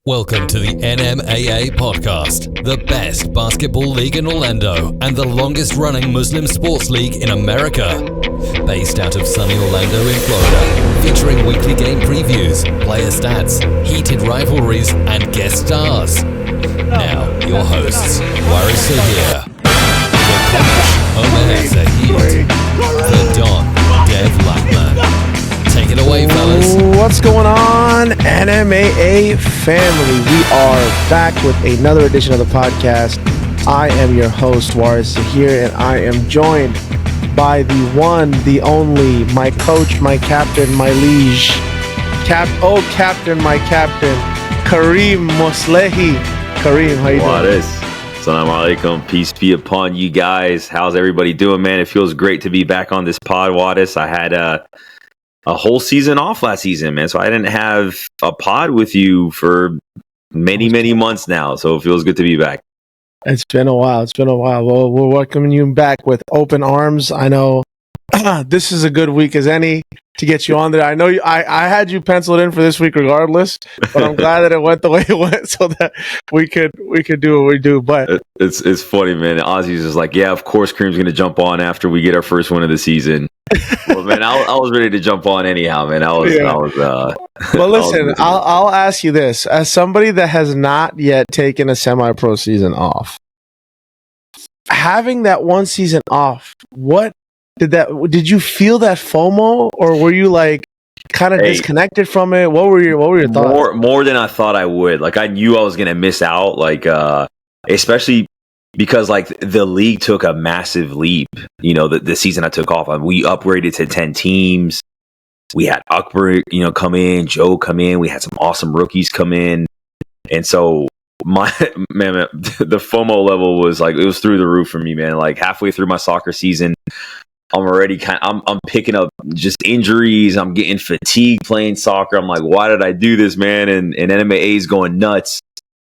Welcome to the NMAA podcast, the best basketball league in Orlando and the longest running Muslim sports league in America. Based out of sunny Orlando in Florida, featuring weekly game previews, player stats, heated rivalries, and guest stars. Now, your hosts, Waaris Zaheer, the coach, Zaheer, the Don, Dev Lackman. Take it away, fellas. What's going on, NMAA family? We are back with another edition of the podcast. I am your host, Waaris Zaheer, and I am joined by the one, the only, my coach, my captain, my liege, captain, my captain, Kareem Moslehy. Kareem, how you doing? Waaris, Assalamu alaikum. Peace be upon you guys. How's everybody doing, man? It feels great to be back on this pod, Waaris. I had a whole season off last season, man. So I didn't have a pod with you for many months now. So it feels good to be back. It's been a while. Well, we're welcoming you back with open arms. I know this is a good week as any to get you on there. I know I had you penciled in for this week regardless, but I'm glad that it went the way it went so that we could do what we do. But it's funny, man. Ozzy's just like, yeah, of course Kareem's going to jump on after we get our first win of the season. Well, man, I was ready to jump on anyhow, man. Well, listen, I'll ask you this. As somebody that has not yet taken a semi-pro season off, having that one season off, did you feel that FOMO, or were you like kind of disconnected from it? What were your thoughts? More than I thought I would. Like, I knew I was going to miss out, like especially because like the league took a massive leap, the season I took off. We upgraded to 10 teams. We had Akbar, come in, Joe come in. We had some awesome rookies come in. And so the FOMO level was like, it was through the roof for me, man. Like halfway through my soccer season, I'm already I'm picking up just injuries. I'm getting fatigued playing soccer. I'm like, why did I do this, man? And NMAA is going nuts.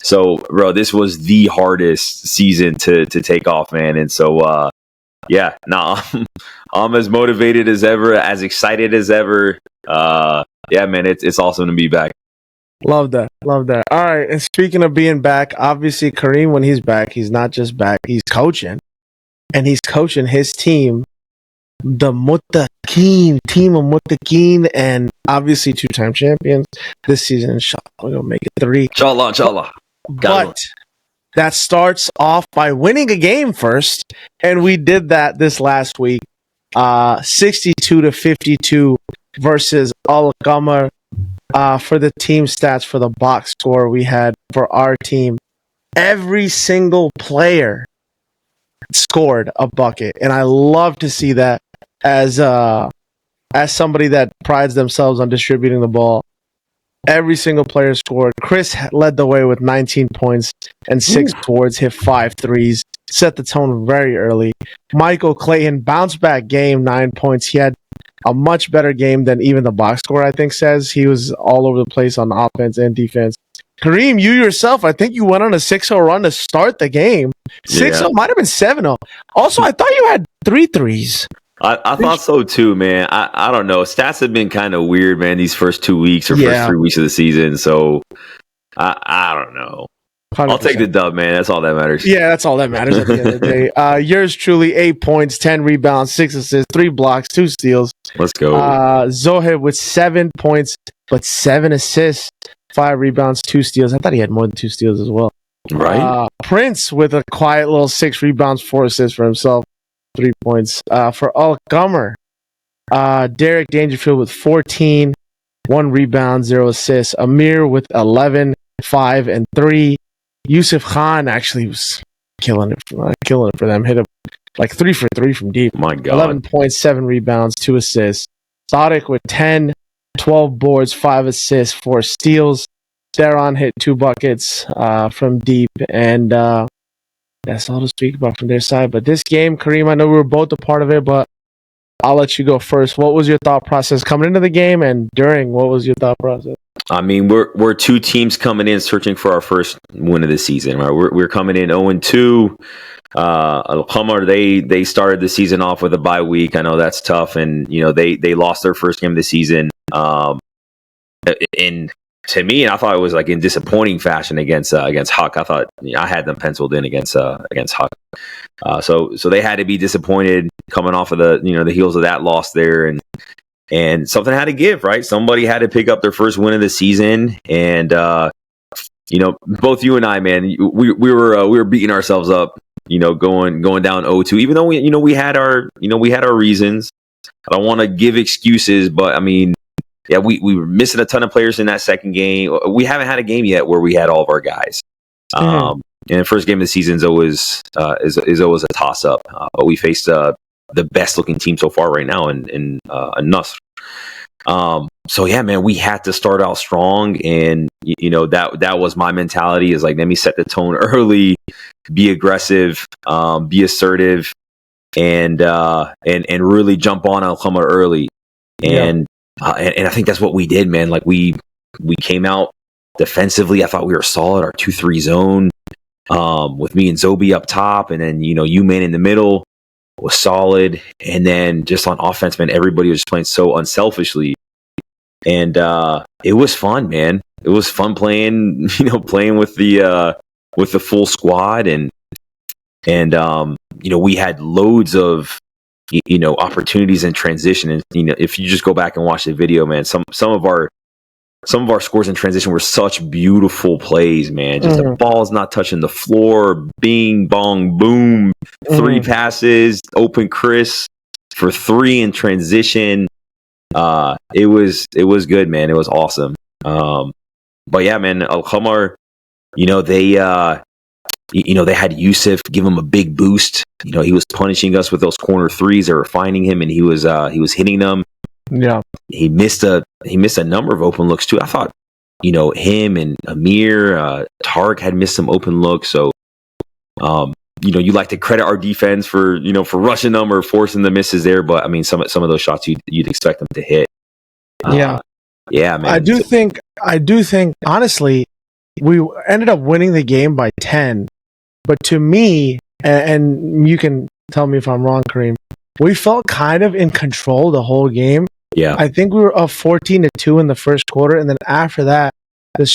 So, bro, this was the hardest season to take off, man. And so, I'm as motivated as ever, as excited as ever. Man, it's awesome to be back. Love that. All right. And speaking of being back, obviously Kareem, when he's back, he's not just back, he's coaching. And he's coaching his team, the Muttaqeen, team of Muttaqeen, and obviously two-time champions this season. Inshallah, we're going to make it 3. Inshallah. But that starts off by winning a game first, and we did that this last week, 62-52 versus Al-Qamar. For the team stats, for the box score we had for our team, every single player scored a bucket, and I love to see that as somebody that prides themselves on distributing the ball. Every single player scored. Chris led the way with 19 points and 6 boards, hit 5 threes, set the tone very early. Michael Clayton, bounce back game, 9 points. He had a much better game than even the box score, I think, says. He was all over the place on offense and defense. Kareem, you yourself, I think you went on a 6-0 run to start the game. 6-0, might have been 7-0. Also, I thought you had 3 threes. I thought so too, man. I don't know. Stats have been kind of weird, man, these first 2 weeks or first 3 weeks of the season. So I don't know. 100%. I'll take the dub, man. That's all that matters. Yeah, that's all that matters at the end of the day. Yours truly, 8 points, 10 rebounds, 6 assists, 3 blocks, 2 steals. Let's go. Zohib with 7 points, but 7 assists, 5 rebounds, 2 steals. I thought he had more than 2 steals as well. Right. Prince with a quiet little 6 rebounds, 4 assists for himself. 3 points. For Al-Qamar, Derek Dangerfield with 14, 1 rebound, 0 assists. Amir with 11, 5, and 3. Yusuf Khan actually was killing it for them. Hit like 3 for 3 from deep. My God. 11 points, 7 rebounds, 2 assists. Tariq with 10, 12 boards, 5 assists, 4 steals. Theron hit 2 buckets from deep, and that's all to speak about from their side. But this game, Kareem, I know we were both a part of it, but I'll let you go first. What was your thought process coming into the game, and during, what was your thought process? I mean, we're 2 teams coming in searching for our first win of the season. Right? We're coming in 0-2. Al-Qamar, they started the season off with a bye week. I know that's tough, and they lost their first game of the season. And to me, and I thought it was like in disappointing fashion against Huck. I thought I had them penciled in against Huck. So they had to be disappointed coming off of the heels of that loss there, and something had to give, right? Somebody had to pick up their first win of the season, and both you and I, man, we were beating ourselves up, going down 0-2, even though we had our reasons. I don't want to give excuses, but I mean, yeah, we were missing a ton of players in that second game. We haven't had a game yet where we had all of our guys. And the first game of the season is always a toss up. But we faced the best looking team so far right now in Nasr. So yeah, man, we had to start out strong, and that was my mentality. Is like, let me set the tone early, be aggressive, be assertive, and really jump on Al-Qamar early. And I think that's what we did, man. Like we came out defensively. I thought we were solid. Our 2-3 zone, with me and Zobi up top, and then man in the middle was solid. And then just on offense, man, everybody was just playing so unselfishly, and it was fun, man. It was fun playing, playing with the full squad, and we had loads of opportunities in transition. And if you just go back and watch the video, man, some of our scores in transition were such beautiful plays, man. Just the ball's not touching the floor, bing bong boom, 3 passes, open Chris for 3 in transition. It was good, man. It was awesome. But yeah, man, Al-Qamar, they had Yusuf give him a big boost. He was punishing us with those corner threes. They were finding him, and he was hitting them. Yeah, he missed a number of open looks too. I thought, him and Amir, Tarek had missed some open looks. So, you like to credit our defense for rushing them or forcing the misses there. But I mean, some of those shots you'd expect them to hit. Yeah, man. I do think honestly, we ended up winning the game by 10. But to me, and you can tell me if I'm wrong, Kareem, we felt kind of in control the whole game. Yeah, I think we were up 14-2 in the first quarter, and then after that, the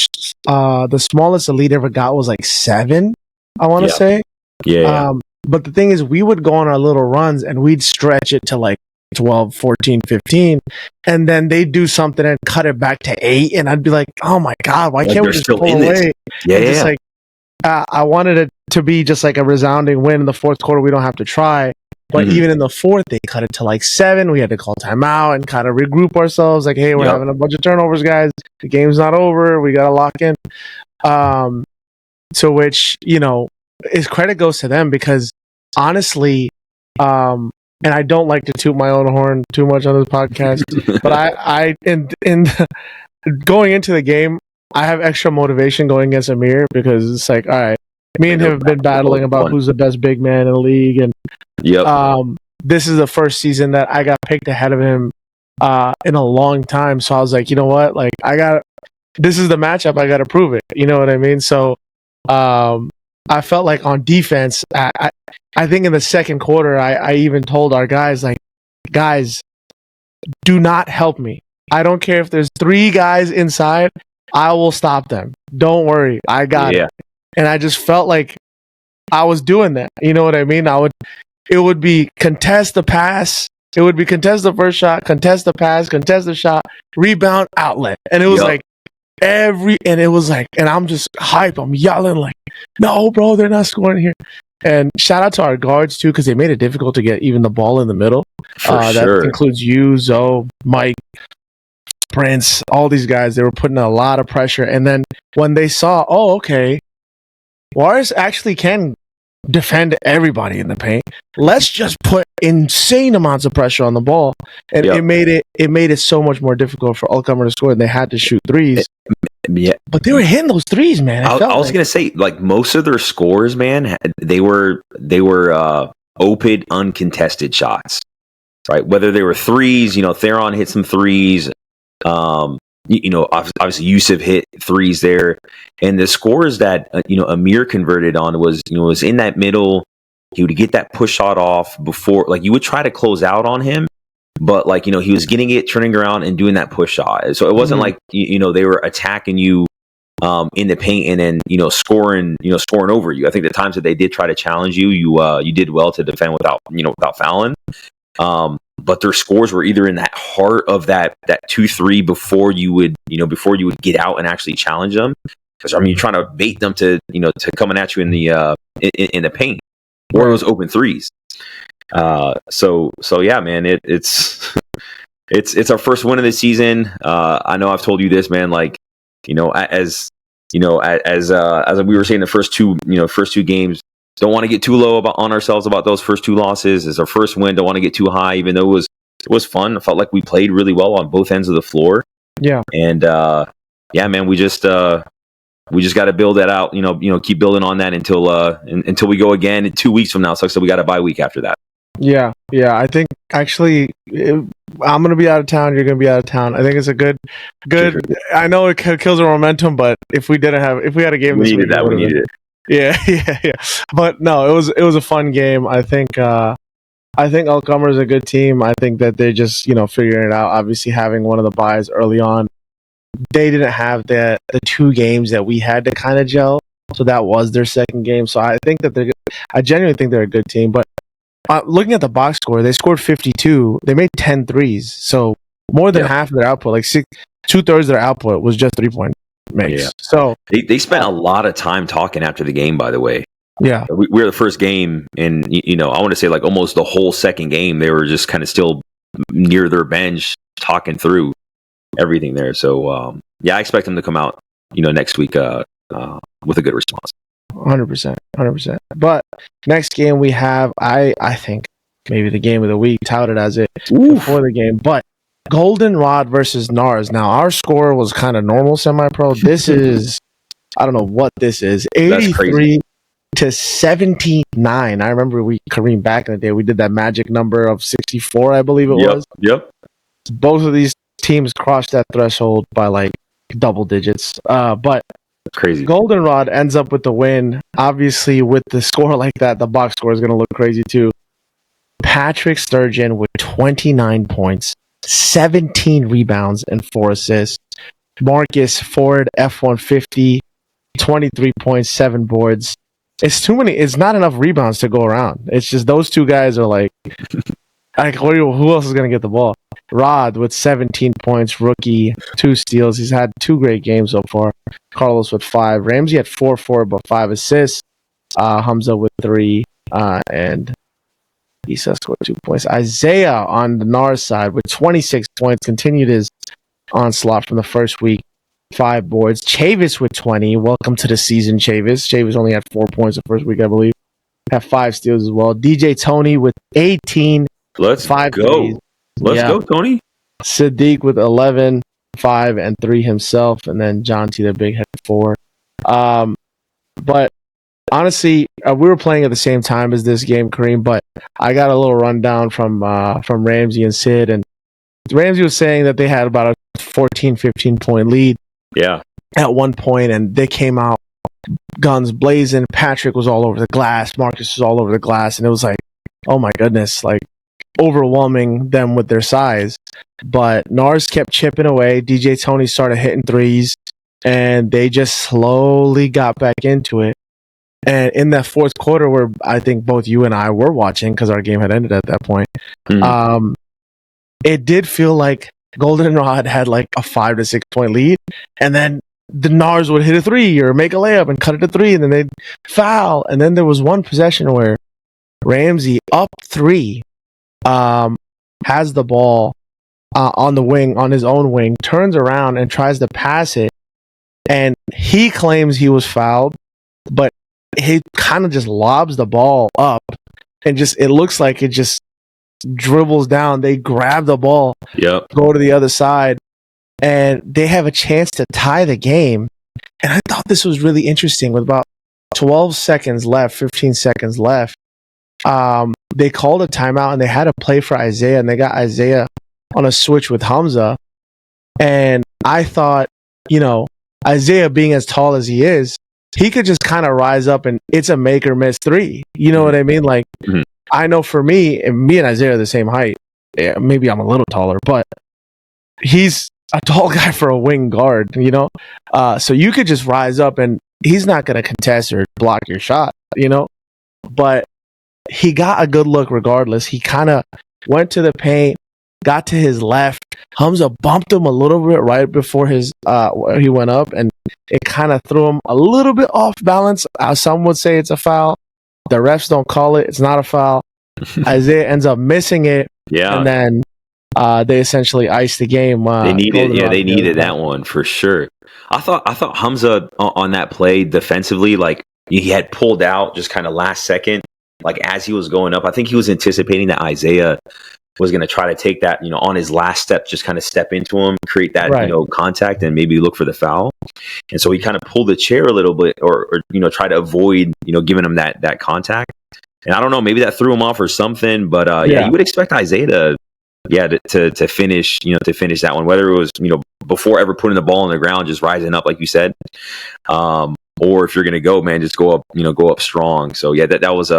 smallest the lead ever got was like 7. I want to say. Yeah. But the thing is, we would go on our little runs, and we'd stretch it to like 12, 14, 15, and then they'd do something and cut it back to 8, and I'd be like, oh my God, why can't we just pull away? Yeah. Like, I wanted it to be just like a resounding win in the fourth quarter. We don't have to try. But even in the fourth, they cut it to like 7. We had to call timeout and kind of regroup ourselves. Like, hey, we're having a bunch of turnovers, guys. The game's not over. We got to lock in. So which, is credit goes to them, because honestly, and I don't like to toot my own horn too much on this podcast, but I going into the game, I have extra motivation going against Amir, because it's like, all right, me and him have been battling about who's the best big man in the league, and this is the first season that I got picked ahead of him in a long time. So I was like, you know what, like this is the matchup. I got to prove it. You know what I mean? So I felt like on defense, I think in the second quarter, I even told our guys, like, guys, do not help me. I don't care if there's 3 guys inside. I will stop them. Don't worry. I got it. And I just felt like I was doing that. You know what I mean? It would be contest the pass. It would be contest the first shot, contest the pass, contest the shot, rebound, outlet. And it was like and I'm just hype. I'm yelling like, no, bro, they're not scoring here. And shout out to our guards too, because they made it difficult to get even the ball in the middle. That includes you, Zoe, Mike, Prince, all these guys. They were putting a lot of pressure. And then when they saw, oh, okay, Waaris actually can defend everybody in the paint. Let's just put insane amounts of pressure on the ball, and it made it so much more difficult for Al-Qamar to score. And they had to shoot threes. Yeah, but they were hitting those threes, man. I was gonna say, like, most of their scores, man, they were open, uncontested shots, right? Whether they were threes, Theron hit some threes. Obviously Yusuf hit threes there, and the scores that Amir converted on was in that middle. He would get that push shot off before, like, you would try to close out on him, but like, he was getting it, turning around and doing that push shot. So it wasn't like, they were attacking you in the paint and then, scoring over you. I think the times that they did try to challenge you, you did well to defend without fouling. But their scores were either in that heart of that 2-3 before you would get out and actually challenge them. Because you're trying to bait them to coming at you in the paint, or it was open threes. So yeah, man, it's our first win of the season. I know I've told you this, man. Like, as we were saying, the first two games, don't want to get too low on ourselves about those first two losses. It's our first win. Don't want to get too high, even though it was fun. I felt like we played really well on both ends of the floor. Yeah. And yeah, man, we just got to build that out. Keep building on that until we go again 2 weeks from now. So we got a bye week after that. Yeah. I think actually I'm going to be out of town. You're going to be out of town. I think it's a good. Sure. I know it kills our momentum, but if we had a game, we needed that. We needed it. Yeah. But no, it was a fun game. I think Alcomer is a good team. I think that they're just figuring it out. Obviously, having one of the buys early on, they didn't have the 2 games that we had to kind of gel. So that was their second game. So I think that I genuinely think they're a good team. But looking at the box score, they scored 52. They made 10 threes. So more than half of their output, like 2/3 of their output was just 3-point makes. Yeah. So they spent a lot of time talking after the game, by the way. Yeah. We were the first game, and I want to say like almost the whole second game, they were just kind of still near their bench talking through everything there. So yeah, I expect them to come out next week with a good response. 100%. But next game we have, I think maybe the game of the week, touted as it before the game, but Goldenrod versus NARS. Now our score was kind of normal semi-pro. This is, I don't know what this is. 83 to 79. I remember Kareem back in the day, we did that magic number of 64, I believe it was. Yep. Both of these teams crossed that threshold by like double digits. But that's crazy. Goldenrod ends up with the win. Obviously, with the score like that, the box score is going to look crazy too. Patrick Sturgeon with 29 points, 17 rebounds, and 4 assists. Marcus Ford, F-150, 23 points, 7 boards. It's too many. It's not enough rebounds to go around. It's just those two guys are like who else is going to get the ball? Rod with 17 points, rookie, 2 steals. He's had 2 great games so far. Carlos with 5. Ramsey had 4, but 5 assists. Hamza with 3. And Issa scored 2 points. Isaiah on the NARS side with 26 points. Continued his onslaught from the first week. 5 boards. Chavis with 20. Welcome to the season, Chavis. Chavis only had 4 points the first week, I believe. Have 5 steals as well. DJ Tony with 18. Let's 5 go. threes. Let's go, Tony. Sadiq with 11, 5, and 3 himself. And then John T, the big head, 4. But honestly, we were playing at the same time as this game, Kareem, but I got a little rundown from Ramsey and Sid. And Ramsey was saying that they had about a 14, 15-point lead. Yeah. At one point, and they came out guns blazing. Patrick was all over the glass. Marcus was all over the glass. And it was like, oh my goodness, like overwhelming them with their size. But NARS kept chipping away. DJ Tony started hitting threes, and they just slowly got back into it. And in that fourth quarter, where I think both you and I were watching because our game had ended at that point, it did feel like Goldenrod had like a 5 to 6 point lead, and then the NARS would hit a 3 or make a layup and cut it to 3, and then they'd foul. And then there was one possession where Ramsey up 3 has the ball on the wing, on his own wing, turns around and tries to pass it, and he claims he was fouled, but he kind of just lobs the ball up, and it looks like it just dribbles down. They grab the ball, go to the other side, and they have a chance to tie the game. And I thought this was really interesting. With about 12 seconds left, 15 seconds left, they called a timeout, and they had a play for Isaiah, and they got Isaiah on a switch with Hamza. And I thought, Isaiah being as tall as he is, he could just kind of rise up, and it's a make or miss 3. You know what I mean? Like, I know for me and Isaiah are the same height. maybe I'm a little taller, but he's a tall guy for a wing guard, you know? So you could just rise up and he's not going to contest or block your shot, you know? But he got a good look regardless. He kind of went to the paint, got to his left. Hamza bumped him a little bit right before he went up, and it kind of threw him a little bit off balance. Some would say it's a foul. The refs don't call it. It's not a foul. Isaiah ends up missing it. Yeah. And then they essentially iced the game. They needed that one for sure. I thought Hamza on that play defensively, like he had pulled out just kind of last second, like as he was going up. I think he was anticipating that Isaiah was going to try to take that, on his last step, just kind of step into him, create that, contact, and maybe look for the foul. And so he kind of pulled the chair a little bit, or try to avoid, giving him that contact. And I don't know, maybe that threw him off or something. But you would expect Isaiah to finish, to finish that one, whether it was, before ever putting the ball on the ground, just rising up, like you said, or if you're going to go, man, just go up strong. So yeah, that was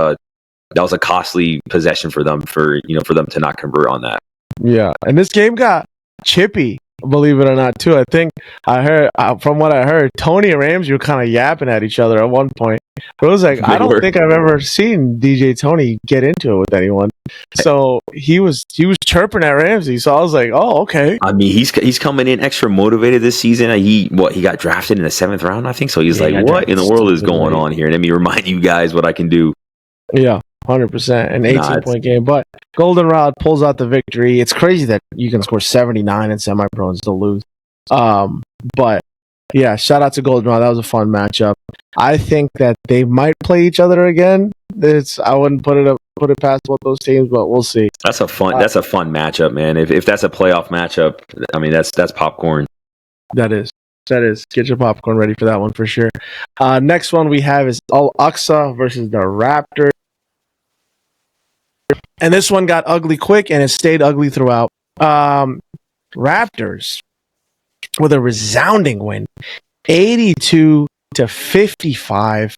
a costly possession for them, for them to not convert on that. Yeah, and this game got chippy, believe it or not, too. I think I heard, from what I heard, Tony and Ramsey were kind of yapping at each other at one point. But it was like, I don't think I've ever seen DJ Tony get into it with anyone. So he was chirping at Ramsey. So I was like, oh, okay. I mean, he's coming in extra motivated this season. He got drafted in the 7th round, I think. So he's like, what in the world is going on here? Let me remind you guys what I can do. Yeah. 100%, an 18-point game. But Goldenrod pulls out the victory. It's crazy that you can score 79 in semi-pro and still lose. But yeah, shout out to Goldenrod. That was a fun matchup. I think that they might play each other again. I wouldn't put it past both those teams, but we'll see. That's a fun matchup, man. If that's a playoff matchup, I mean that's popcorn. That is. Get your popcorn ready for that one for sure. Next one we have is Al-Aqsa versus the Raptors. And this one got ugly quick, and it stayed ugly throughout. Raptors with a resounding win, 82-55.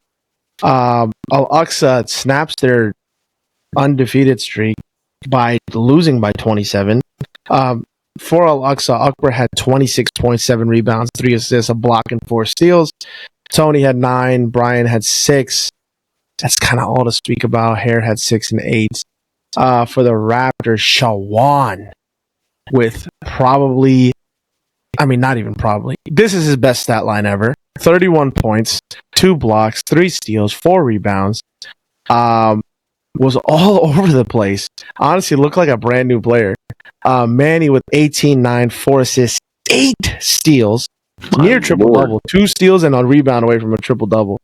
Al-Aqsa snaps their undefeated streak by losing by 27. For Al-Aqsa, Akbar had 26.7 rebounds, 3 assists, a block, and 4 steals. Tony had 9. Brian had 6. That's kind of all to speak about. Hare had 6 and 8. For the Raptors, Shawan with not even probably. This is his best stat line ever. 31 points, 2 blocks, 3 steals, 4 rebounds. Was all over the place. Honestly, looked like a brand new player. Manny with 18, 9, 4 assists, 8 steals. Near triple-double. 2 steals and a rebound away from a triple-double.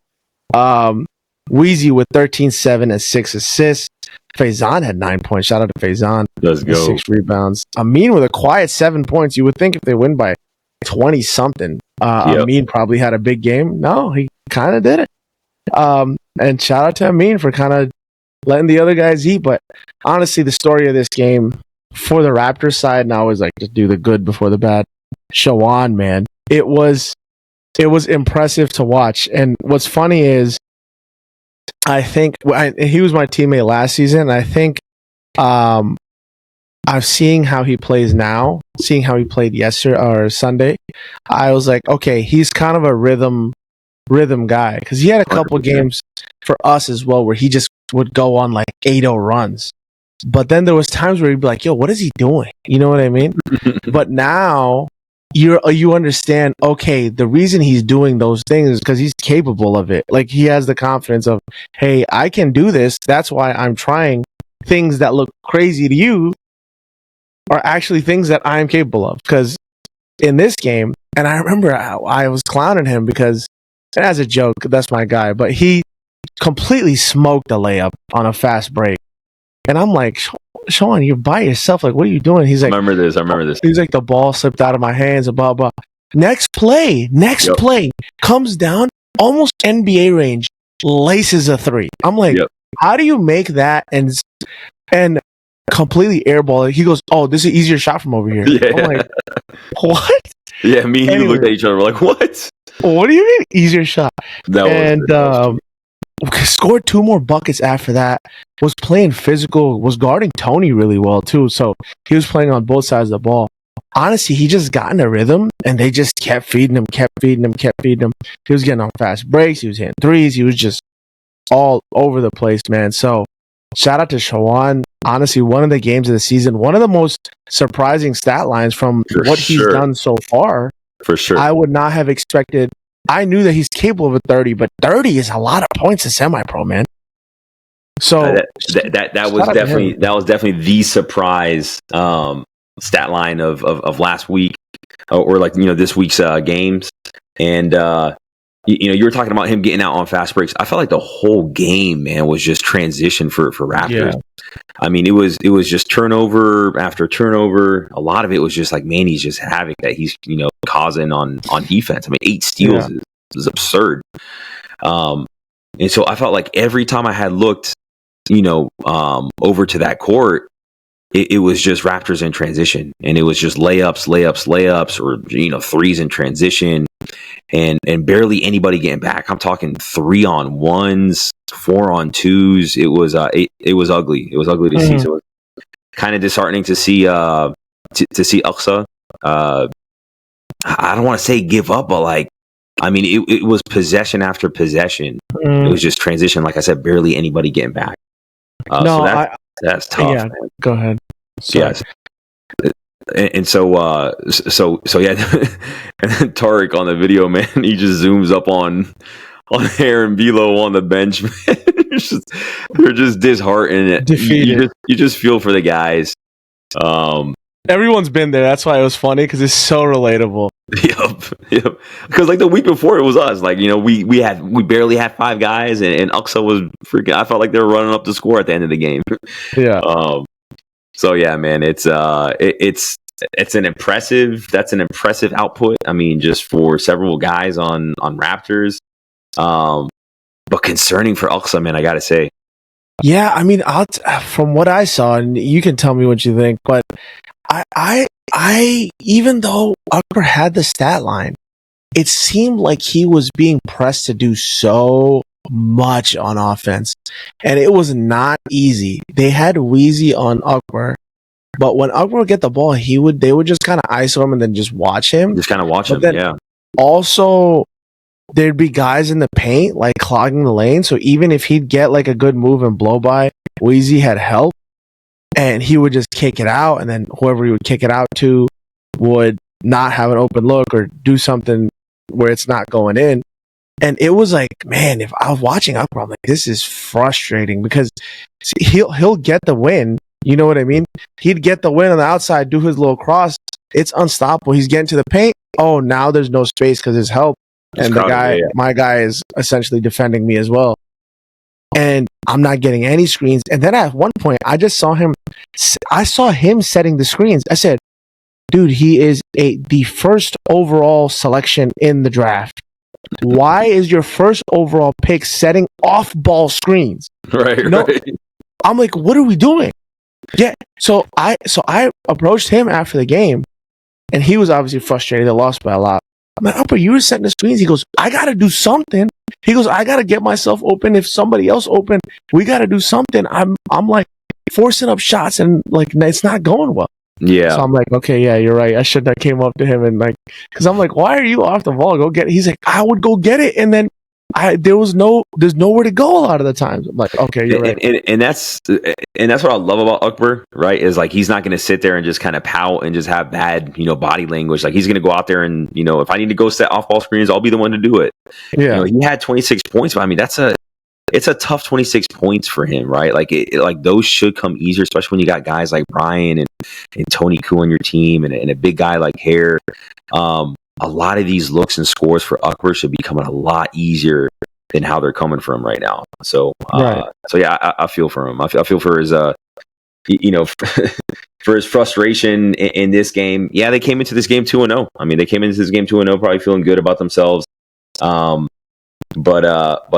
Weezy with 13, 7, and 6 assists. Faison had 9 points. Shout out to Faison. Let's go. 6 rebounds. Amin with a quiet 7 points. You would think if they win by 20-something, Amin probably had a big game. No, he kind of did it. And shout out to Amin for kind of letting the other guys eat. But honestly, the story of this game for the Raptors side, and I always like to do the good before the bad. Shawan, man, it was impressive to watch. And what's funny is, I think he was my teammate last season. I think I'm seeing how he plays now, seeing how he played yesterday or Sunday. I was like, okay, he's kind of a rhythm guy, because he had a couple 100%. Games for us as well where he just would go on like 8-0 runs. But then there was times where he'd be like, yo, what is he doing? You know what I mean? But now you understand, okay, the reason he's doing those things is because he's capable of it. Like, he has the confidence of, hey, I can do this. That's why I'm trying things that look crazy to you are actually things that I'm capable of. Because in this game, and I remember I was clowning him because, and as a joke, that's my guy, but he completely smoked a layup on a fast break. And I'm like, Sean, you're by yourself. Like, what are you doing? He's like, I remember this. He's like, the ball slipped out of my hands and blah, blah. Next play comes down, almost NBA range, laces a 3. I'm like, how do you make that and completely airball it? He goes, oh, this is an easier shot from over here. Yeah. I'm like, what? Yeah, me and you looked at each other, we're like, what? What do you mean easier shot? scored 2 more buckets after that, was playing physical, was guarding Tony really well too. So he was playing on both sides of the ball. Honestly, he just got in a rhythm and they just kept feeding him. He was getting on fast breaks. He was hitting threes. He was just all over the place, man. So shout out to Shawan. Honestly, one of the games of the season, one of the most surprising stat lines from what he's done so far. For sure. I would not have expected. I knew that he's capable of a 30, but 30 is a lot of points in semi-pro, man. So that was definitely the surprise stat line of last week, or like, you know, this week's games. And you were talking about him getting out on fast breaks. I felt like the whole game, man, was just transition for Raptors. Yeah. I mean, it was just turnover after turnover. A lot of it was just like, man, he's just havoc that he's, you know, causing on defense. I mean, 8 steals is absurd. And so I felt like every time I had looked, you know, over to that court, it was just Raptors in transition, and it was just layups, or, you know, threes in transition, and barely anybody getting back. I'm talking 3-on-1s, 4-on-2s. It was ugly. It was ugly to see. So it was kind of disheartening to see to see Aqsa. I don't want to say give up, but like, I mean, it was possession after possession. It was just transition. Like I said, barely anybody getting back. So that's tough. Yeah, man. Go ahead. Sorry. Yes. And so yeah, and then Tariq on the video, man, he just zooms up on Aaron Belo on the bench, man. They're just disheartened. Defeated. You just feel for the guys. Everyone's been there. That's why it was funny, because it's so relatable. Yep. Because like the week before, it was us. Like, you know, we barely had 5 guys, and Aqsa was freaking. I felt like they were running up the score at the end of the game. Yeah. So yeah, man, it's an impressive output. I mean, just for several guys on Raptors, but concerning for Aqsa, man, I gotta say. Yeah, I mean, from what I saw, and you can tell me what you think, but I even though Akbar had the stat line, it seemed like he was being pressed to do so much on offense, and it was not easy. They had Wheezy on Akbar, but when Akbar would get the ball, they would just kind of ISO him and then just watch him. Yeah. Also, there'd be guys in the paint like clogging the lane, so even if he'd get like a good move and blow by, Wheezy had help, and he would just kick it out, and then whoever he would kick it out to would not have an open look or do something where it's not going in. And it was like, man, if I was watching Akbar, I'm like, this is frustrating, because he'll get the win. You know what I mean? He'd get the win on the outside, do his little cross. It's unstoppable. He's getting to the paint. Oh, now there's no space because his help. And my guy is essentially defending me as well. And I'm not getting any screens. And then at one point, I saw him setting the screens. I said, dude, he is the first overall selection in the draft. Why is your first overall pick setting off-ball screens? Right. I'm like, what are we doing? Yeah. So I approached him after the game, and he was obviously frustrated. They lost by a lot. I'm like, Upper, you were setting the screens. He goes, I got to do something. He goes, I got to get myself open. If somebody else open, we got to do something. I'm like forcing up shots, and like it's not going well. Yeah. So I'm like, okay, yeah, you're right. I shouldn't have came up to him and like, because I'm like, why are you off the ball? Go get it. He's like, I would go get it, and then there's nowhere to go a lot of the times. I'm like, okay, you're right. And that's what I love about Akbar, right? Is like, he's not going to sit there and just kind of pout and just have bad, body language. Like, he's going to go out there and, if I need to go set off ball screens, I'll be the one to do it. Yeah. He had 26 points, but I mean, it's a tough 26 points for him, right? Like, like those should come easier, especially when you got guys like Brian and Tony Koo on your team, and a big guy like Hare. A lot of these looks and scores for Akbar should be coming a lot easier than how they're coming from right now. So, so yeah, I feel for him. I feel for his, for his frustration in this game. Yeah, they came into this game 2-0. I mean, they came into this game 2-0, probably feeling good about themselves. But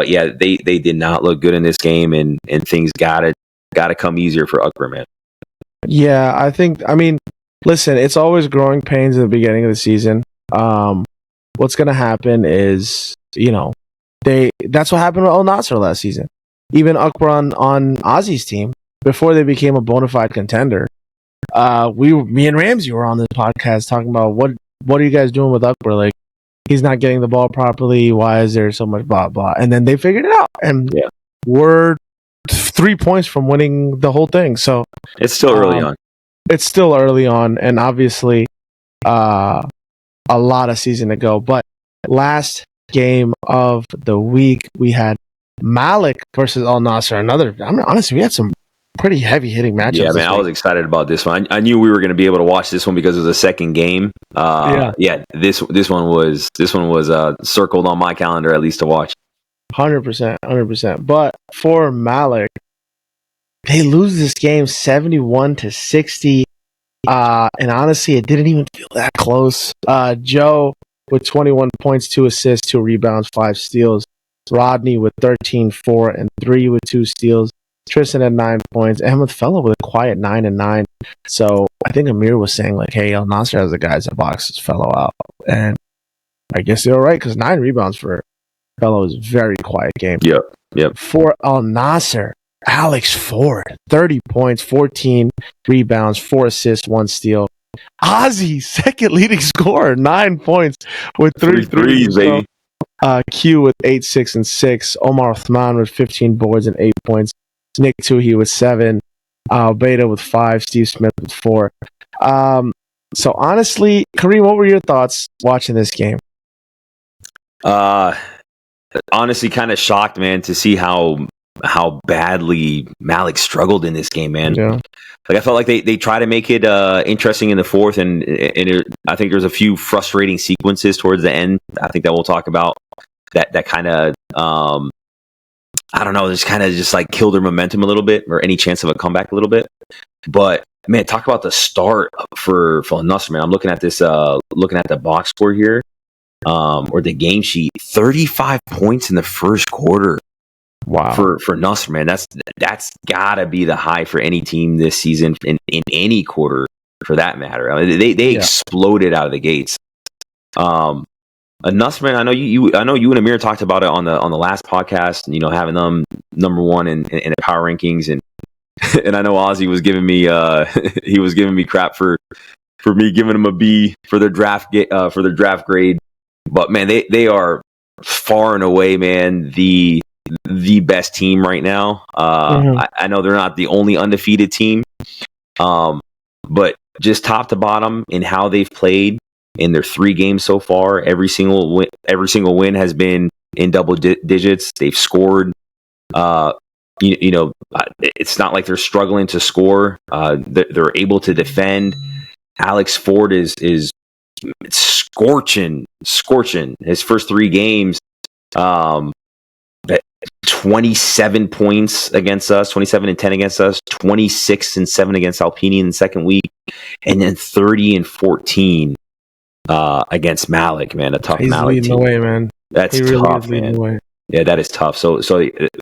yeah, they did not look good in this game, and things gotta come easier for Akbar, man. Yeah, I mean, listen, it's always growing pains at the beginning of the season. What's going to happen is, That's what happened with Al Nassr last season. Even Akbar on Ozzy's team, before they became a bona fide contender, me and Ramsey were on this podcast talking about what are you guys doing with Akbar? Like, he's not getting the ball properly. Why is there so much blah blah? And then they figured it out, and we're 3 points from winning the whole thing. So it's still early on. It's still early on, and obviously, a lot of season to go. But last game of the week, we had Malik versus Al Nassr. Honestly, we had some pretty heavy hitting matchups. Yeah, man, I was excited about this one. I knew we were going to be able to watch this one because it was a second game. This one was circled on my calendar at least to watch. 100%. But for Malik, they lose this game 71-60. And honestly, it didn't even feel that close. Joe with 21 points, 2 assists, 2 rebounds, 5 steals. Rodney with 13, 4, and 3 with 2 steals. Tristan had 9 points. Ahmed Fellow with a quiet 9 and 9. So I think Amir was saying, like, hey, Al Nassr has the guys that boxes Fellow out. And I guess they were right, because 9 rebounds for Fellow is a very quiet game. Yep. For Al Nassr, Alex Ford, 30 points, 14 rebounds, 4 assists, 1 steal. Ozzy, second leading scorer, 9 points with 3 threes, baby. Q with 8, 6, and 6. Omar Uthman with 15 boards and 8 points. Nick Tuhi with 7. Beta with 5. Steve Smith with 4. So honestly, Kareem, what were your thoughts watching this game? Honestly, kind of shocked, man, to see how badly Malik struggled in this game, man. Yeah. Like, I felt like they tried to make it interesting in the fourth, and I think there's a few frustrating sequences towards the end. I think that we'll talk about that kind of I don't know, just like killed their momentum a little bit, or any chance of a comeback a little bit. But man, talk about the start for Al Nassr, man. I'm looking at this, looking at the box score here, or the game sheet. 35 points in the first quarter. Wow. For Nassr, man, that's gotta be the high for any team this season in any quarter, for that matter. I mean, they exploded out of the gates. Nassr, man, I know you and Amir talked about it on the last podcast. You know, having them number one in the power rankings, and I know Ozzy was giving me he was giving me crap for me giving them a B for their draft grade. But man, they are far and away, man, the best team right now. I know they're not the only undefeated team, but just top to bottom in how they've played in their 3 games so far, every single win has been in double digits. They've scored. It's not like they're struggling to score. They're able to defend. Alex Ford is scorching his first 3 games. 27 points against us, 27 and 10 against us, 26 and 7 against Alpini in the second week, and then 30 and 14 against Malik, man. A tough He's Malik leading team. the way, man. That's really tough, man. Yeah, that is tough. So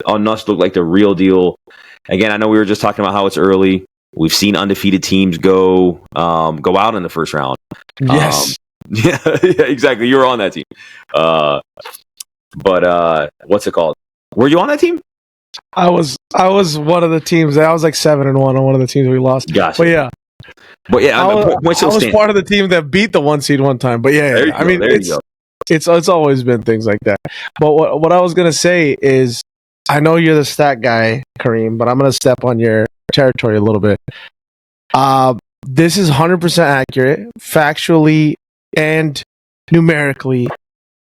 on us look like the real deal. Again, I know we were just talking about how it's early. We've seen undefeated teams go out in the first round. Yes. Yeah, exactly. You were on that team. But what's it called? Were you on that team? I was one of the teams. I was like 7-1 on one of the teams we lost. Gotcha. But yeah, I was part of the team that beat the 1 seed one time. But yeah, I mean, it's always been things like that. But what I was gonna say is, I know you're the stat guy, Kareem, but I'm gonna step on your territory a little bit. This is 100% accurate, factually and numerically.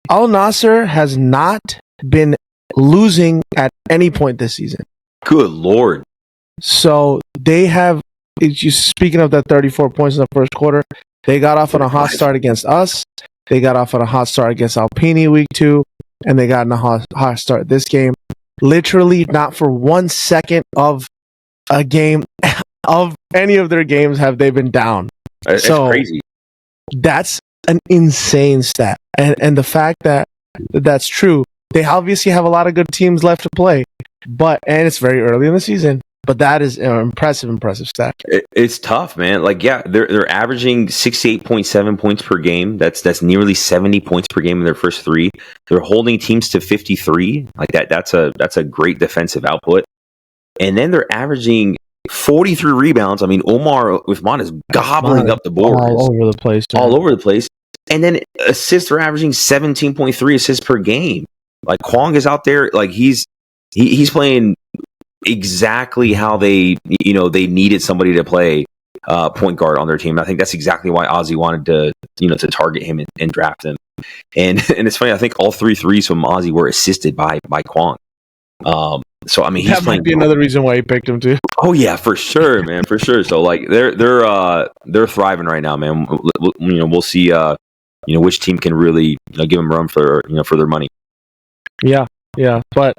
Al Nassr has not been losing at any point this season. Good Lord. So they have, speaking of that 34 points in the first quarter, they got off on a hot start against us. They got off on a hot start against Alpini week 2, and they got in a hot start this game. Literally not for 1 second of a game, of any of their games, have they been down. It's crazy. That's an insane stat. And the fact that that's true, they obviously have a lot of good teams left to play. And it's very early in the season. But that is an impressive stat. It's tough, man. Like, yeah, they're averaging 68.7 points per game. That's nearly 70 points per game in their first three. They're holding teams to 53. Like that's a great defensive output. And then they're averaging 43 rebounds. I mean, Omar Uthman is gobbling up the boards all over the place. All over the place. And then assists are averaging 17.3 assists per game. Like, Kwong is out there. Like, he's playing exactly how they needed somebody to play point guard on their team. And I think that's exactly why Ozzy wanted to target him and draft him. And it's funny. I think all 3 threes from Ozzy were assisted by Kwong. So I mean, he's that might be another reason why he picked him too. Oh yeah, for sure, man, for sure. So like they're thriving right now, man. We'll see. Which team can really give them room for their money. Yeah. But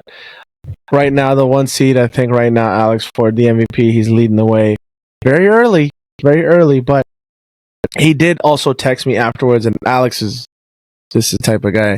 right now, the 1 seed, I think right now, Alex Ford, the MVP, he's leading the way very early. But he did also text me afterwards, and Alex is just the type of guy.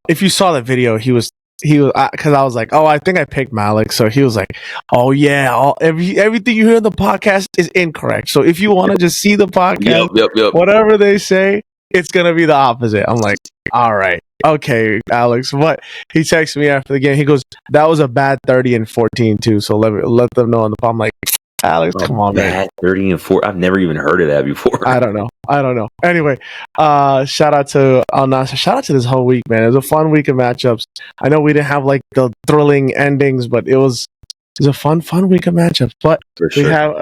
If you saw the video, he was because I was like, oh, I think I picked Malik. So he was like, oh yeah, everything you hear in the podcast is incorrect. So if you want to just see the podcast, yep. whatever they say, it's gonna be the opposite. I'm like, all right, okay, Alex. What? He texted me after the game. He goes, that was a bad 30 and 14 too. So let them know on the pod. I'm like, Alex, come on, man. 30 and 4. I've never even heard of that before. I don't know. Anyway, shout out to Al Nasser. Shout out to this whole week, man. It was a fun week of matchups. I know we didn't have like the thrilling endings, but it was a fun week of matchups. But we have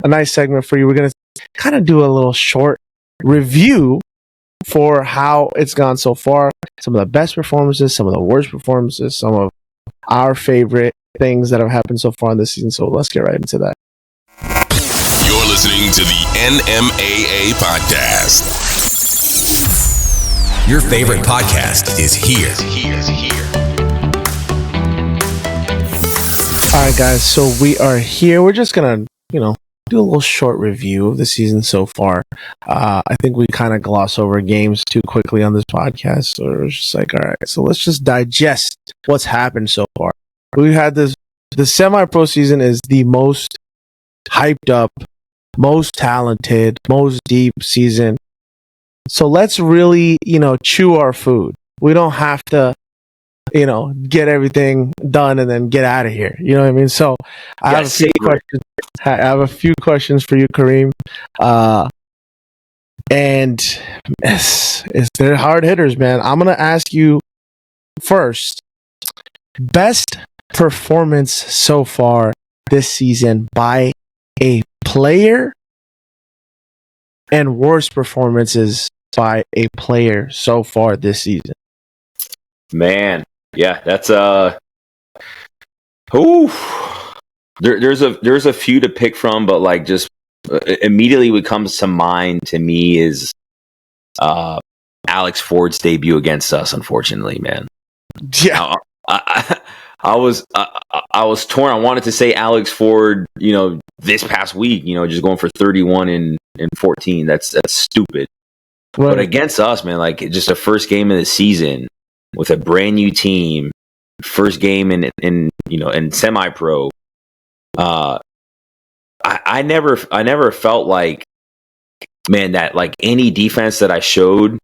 a nice segment for you. We're gonna kind of do a little short review for how it's gone so far. Some of the best performances, some of the worst performances, some of our favorite things that have happened so far in this season. So let's get right into that. You're listening to the NMAA podcast. Your favorite podcast is here. All right, guys. So we are here. We're just gonna, do a little short review of the season so far. I think we kind of gloss over games too quickly on this podcast. So it's just like, all right, so let's just digest what's happened so far. We had the semi-pro season is the most hyped up, most talented, most deep season. So let's really, chew our food. We don't have to, get everything done and then get out of here. You know what I mean? So I have a few questions for you, Kareem. And they're hard hitters, man. I'm going to ask you first, best performance so far this season by a player and worst performances by a player so far this season. Man, yeah, that's there's a few to pick from, but like just immediately what comes to mind to me is Alex Ford's debut against us, unfortunately, man. Yeah. I was torn. I wanted to say Alex Ford, this past week, just going for 31 and 14. That's stupid. Right. But against us, man, like just the first game of the season with a brand new team, first game in semi-pro. I never felt like, man, that like any defense that I showed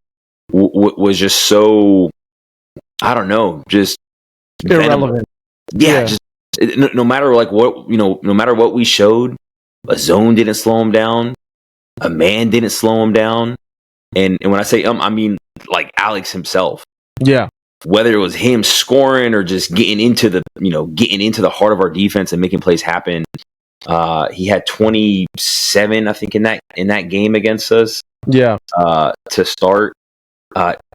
was just so, I don't know, just irrelevant. Yeah. Just no matter like what, no matter what we showed, a zone didn't slow him down, a man didn't slow him down, and when I say I mean like Alex himself. Yeah. Whether it was him scoring or just getting into the heart of our defense and making plays happen. He had 27, I think, in that game against us. Yeah. To start,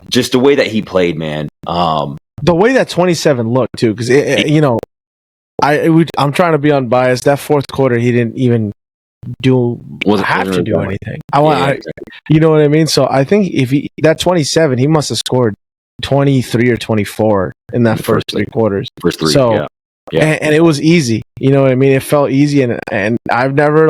just the way that he played, man. The way that 27 looked too, because I'm trying to be unbiased. That fourth quarter, he didn't even do anything. You know what I mean? So I think that 27, he must have scored 23 or 24 in that first three quarters. First three, so, yeah. And it was easy. You know what I mean? It felt easy, and I've never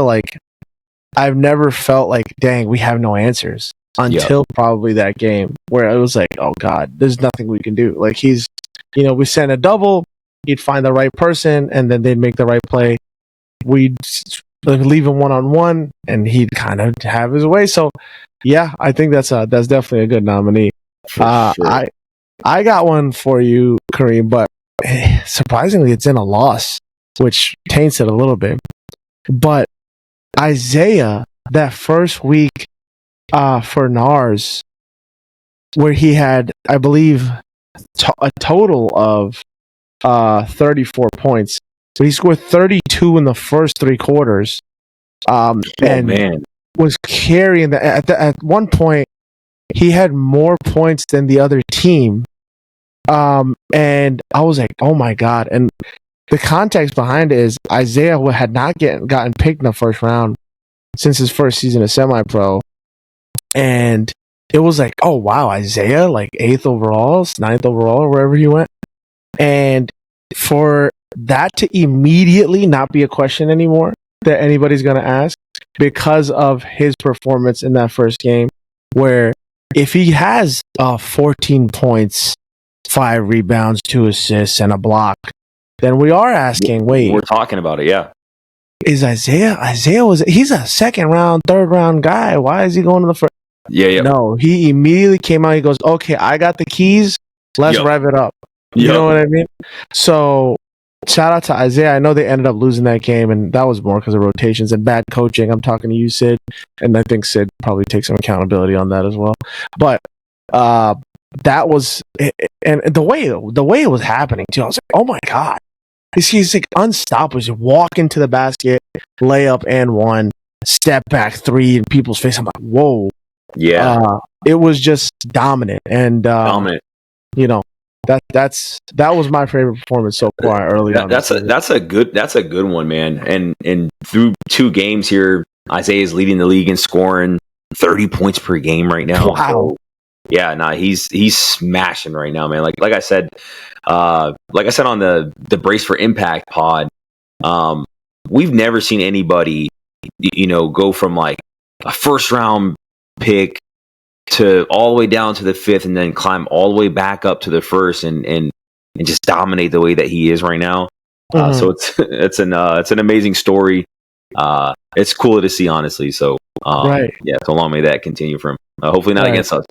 felt like, dang, we have no answers until probably that game where it was like, oh God, there's nothing we can do. Like we send a double, he'd find the right person, and then they'd make the right play. we'd leave him 1-on-1, and he'd kind of have his way. So, yeah, I think that's definitely a good nominee. For sure. I got one for you, Kareem, but surprisingly, it's in a loss, which taints it a little bit. But Isaiah, that first week for NARS, where he had, I believe, a total of 34 points. So he scored 32 in the first three quarters. And was carrying at one point, he had more points than the other team. And I was like, oh my God. And the context behind it is Isaiah had not gotten picked in the first round since his first season of semi-pro. And it was like, oh wow, Isaiah, like 8th overall, 9th overall, or wherever he went. And for that to immediately not be a question anymore that anybody's going to ask because of his performance in that first game, where if he has 14 points, 5 rebounds, 2 assists, and a block, then we are asking, wait. We're talking about it, yeah. Is Isaiah he's a second round, third round guy. Why is he going to the first? Yeah. No, he immediately came out. He goes, okay, I got the keys. Let's rev it up. You know what I mean? So shout out to Isaiah. I know they ended up losing that game, and that was more because of rotations and bad coaching. I'm talking to you, Sid, and I think Sid probably takes some accountability on that as well. But that was, and the way it was happening too, I was like, oh my God. He's like unstoppable. Just walk into the basket, layup and one, step back three in people's face. I'm like, whoa. Yeah. It was just dominant. And dominant. You know, that was my favorite performance so far early on. That's a good one, man. And through 2 games here, Isaiah is leading the league in scoring, 30 points per game right now. Wow. So, yeah, he's smashing right now, man. Like I said on the Brace for Impact pod, we've never seen anybody, go from like a first round pick to all the way down to the 5th and then climb all the way back up to the first and just dominate the way that he is right now. Mm-hmm. So it's an amazing story. It's cool to see, honestly. So right. Yeah, so long may that continue for him. Hopefully not against us.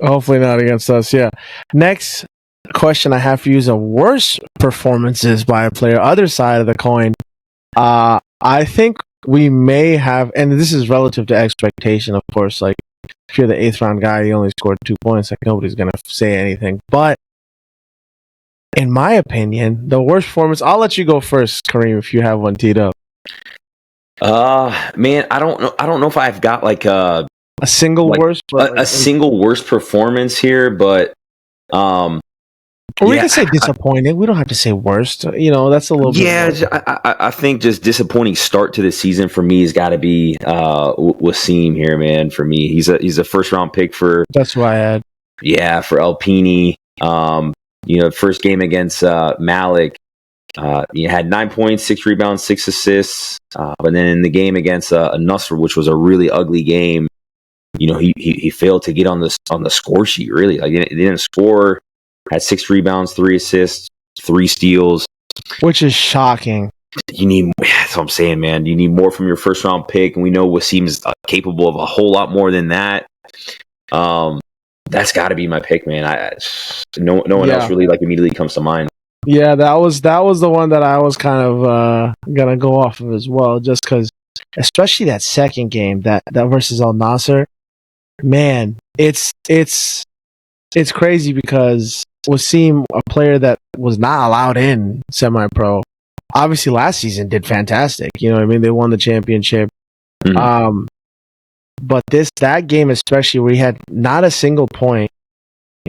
Hopefully not against us. Yeah. Next question I have for you is a worse performances by a player, other side of the coin. I think we may have, and this is relative to expectation, of course. Like if you're the 8th round guy, you only scored 2 points. Like nobody's gonna say anything. But in my opinion, the worst performance. I'll let you go first, Kareem, if you have one teed up. Man, I don't know if I've got like a single worst, a single worst performance here, but or we can say disappointing. We don't have to say worst. That's a little bit. Yeah, I think just disappointing start to the season for me has got to be Wasim here, man. For me, he's a first round pick for. That's why I had. Yeah, for Alpini. First game against Malik, he had 9 points, 6 rebounds, 6 assists. But then in the game against Nasr, which was a really ugly game, he failed to get on the score sheet. Really, like he didn't score. Had 6 rebounds, 3 assists, 3 steals, which is shocking. That's what I'm saying, man. You need more from your first round pick, and we know Wasim is capable of a whole lot more than that. That's got to be my pick, man. No one else really immediately comes to mind. Yeah, that was the one that I was kind of gonna go off of as well, just because, especially that second game, that versus Al Nasser, man, it's crazy because Wasim, a player that was not allowed in semi-pro, obviously last season did fantastic. You know what I mean? They won the championship. Mm-hmm. But that game especially, where he had not a single point,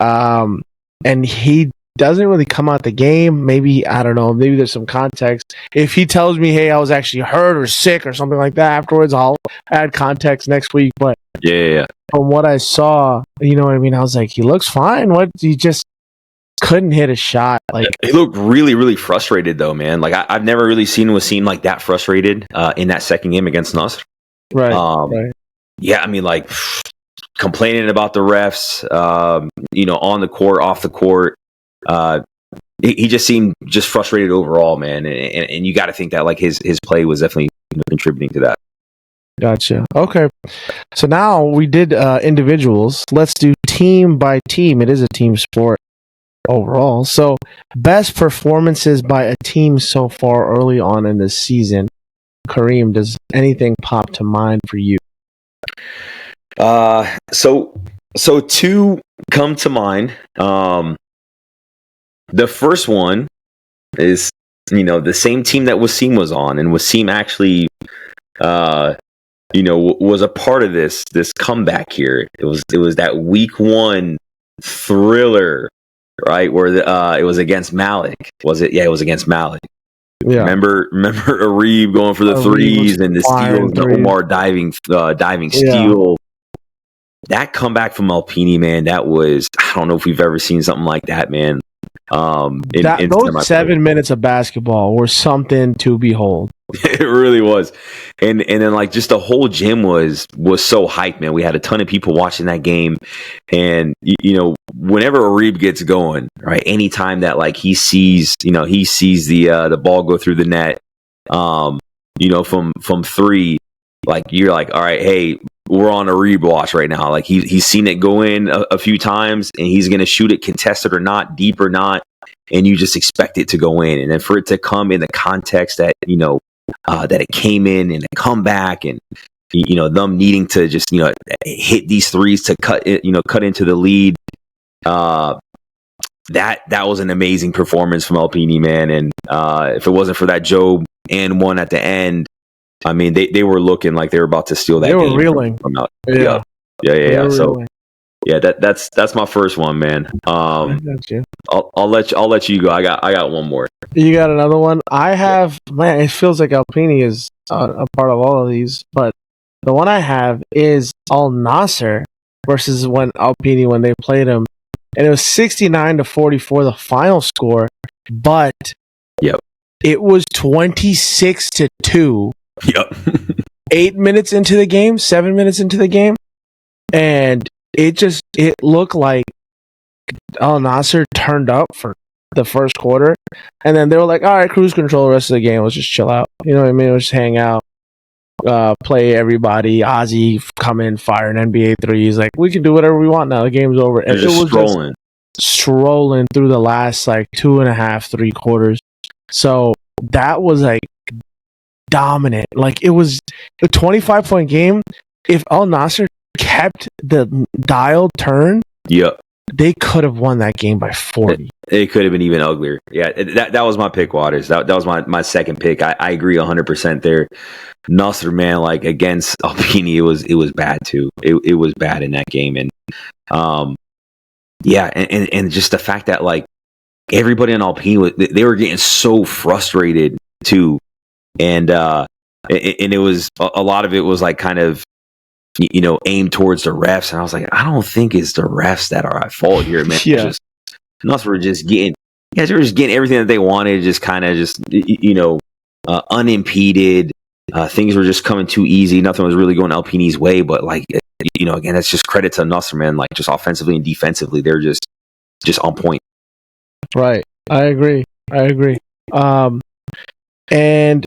and he doesn't really come out the game. Maybe, I don't know, maybe there's some context. If he tells me, hey, I was actually hurt or sick or something like that afterwards, I'll add context next week. But yeah. From what I saw, you know what I mean? I was like, he looks fine. What? He just couldn't hit a shot. Like, he looked really, really frustrated though, man. Like I've never really seen Wasim like that frustrated in that second game against Nasr. Right. Right. Yeah, I mean, like complaining about the refs, on the court, off the court. he just seemed just frustrated overall, man. And you got to think that like his play was definitely contributing to that. Gotcha. Okay. So now we did individuals. Let's do team by team. It is a team sport overall. So best performances by a team so far early on in the season. Kareem, does anything pop to mind for you? So two come to mind. The first one is, the same team that Wasim was on, and Wasim actually, was a part of this comeback here. It was that week 1 thriller, right? Where it was against Malik. Was it? Yeah, it was against Malik. Yeah. Remember Arib going for the threes and the steals, the Omar diving steal. That comeback from Alpini, man, that was, I don't know if we've ever seen something like that, man. Those 7 minutes of basketball were something to behold. It really was. And then like just the whole gym was so hyped, man. We had a ton of people watching that game. And whenever Arib gets going, right, anytime that like he sees the ball go through the net, from 3, like you're like, all right, hey, we're on a Arib watch right now. Like he's seen it go in a few times, and he's going to shoot it contested or not, deep or not, and you just expect it to go in. And then for it to come in the context that that it came in and a comeback, and them needing to just hit these threes to cut into the lead. That was an amazing performance from Alpini, man. And if it wasn't for that Job and one at the end, I mean, they were looking like they were about to steal that game. They were reeling. Yeah. So, yeah, that's my first one, man. I'll let you go. I got one more. You got another one? I have, man, it feels like Alpini is a part of all of these, but the one I have is Al Nasser versus when they played him, and it was 69-44 the final score, but it was 26-2. Yep. 7 minutes into the game, and it looked like Al Nasser turned up for the first quarter, and then they were like, all right, cruise control the rest of the game. Let's just chill out. You know what I mean? Let's just hang out, play everybody. Ozzy come in, fire an NBA threes. Like, we can do whatever we want now. The game's over. And it was strolling through the last like 2.5, 3 quarters. So that was like dominant. Like, it was a 25-point game. If Al Nasser kept the dial turned, they could have won that game by 40. It could have been even uglier. Yeah, that was my pick, Waters. That was my second pick. I agree 100% there. Nasser, man, like against Alpini, it was bad too. It was bad in that game, and and just the fact that like everybody on Alpini, they were getting so frustrated too. And it was a lot of it was like kind of aimed towards the refs, and I was like, I don't think it's the refs that are at fault here, man. Nuts were just getting everything that they wanted, just kind of unimpeded. Things were just coming too easy. Nothing was really going Alpini's way, but like again, that's just credit to Nasser, man. Like just offensively and defensively, they're just on point. Right, I agree. And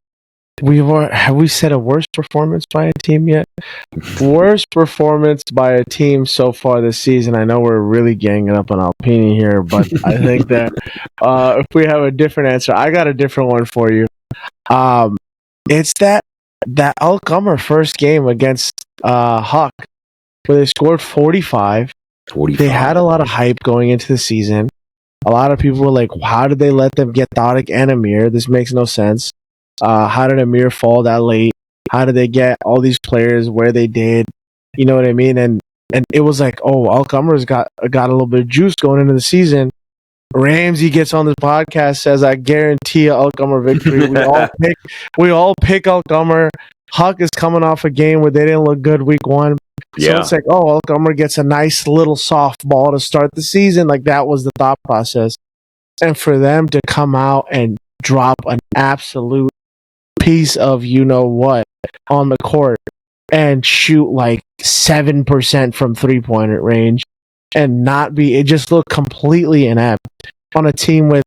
have we said a worst performance by a team yet? Worst performance by a team so far this season. I know we're really ganging up on Alpini here, but I think that if we have a different answer, I got a different one for you. It's that Al Qamar first game against Huck, where they scored 45. They had a lot of hype going into the season. A lot of people were like, how did they let them get Tariq and Amir? This makes no sense. How did Amir fall that late? How did they get all these players where they did? You know what I mean? And it was like, oh, Al Qamara's got a little bit of juice going into the season. Ramsey gets on the podcast, says, I guarantee Al Qamar victory. We all pick Al Qamar. Huck is coming off a game where they didn't look good week 1. So it's like, oh, Al Qamar gets a nice little softball to start the season. Like, that was the thought process. And for them to come out and drop an absolute piece of what on the court and shoot like 7% from 3-point range and not be, it just looked completely inept on a team with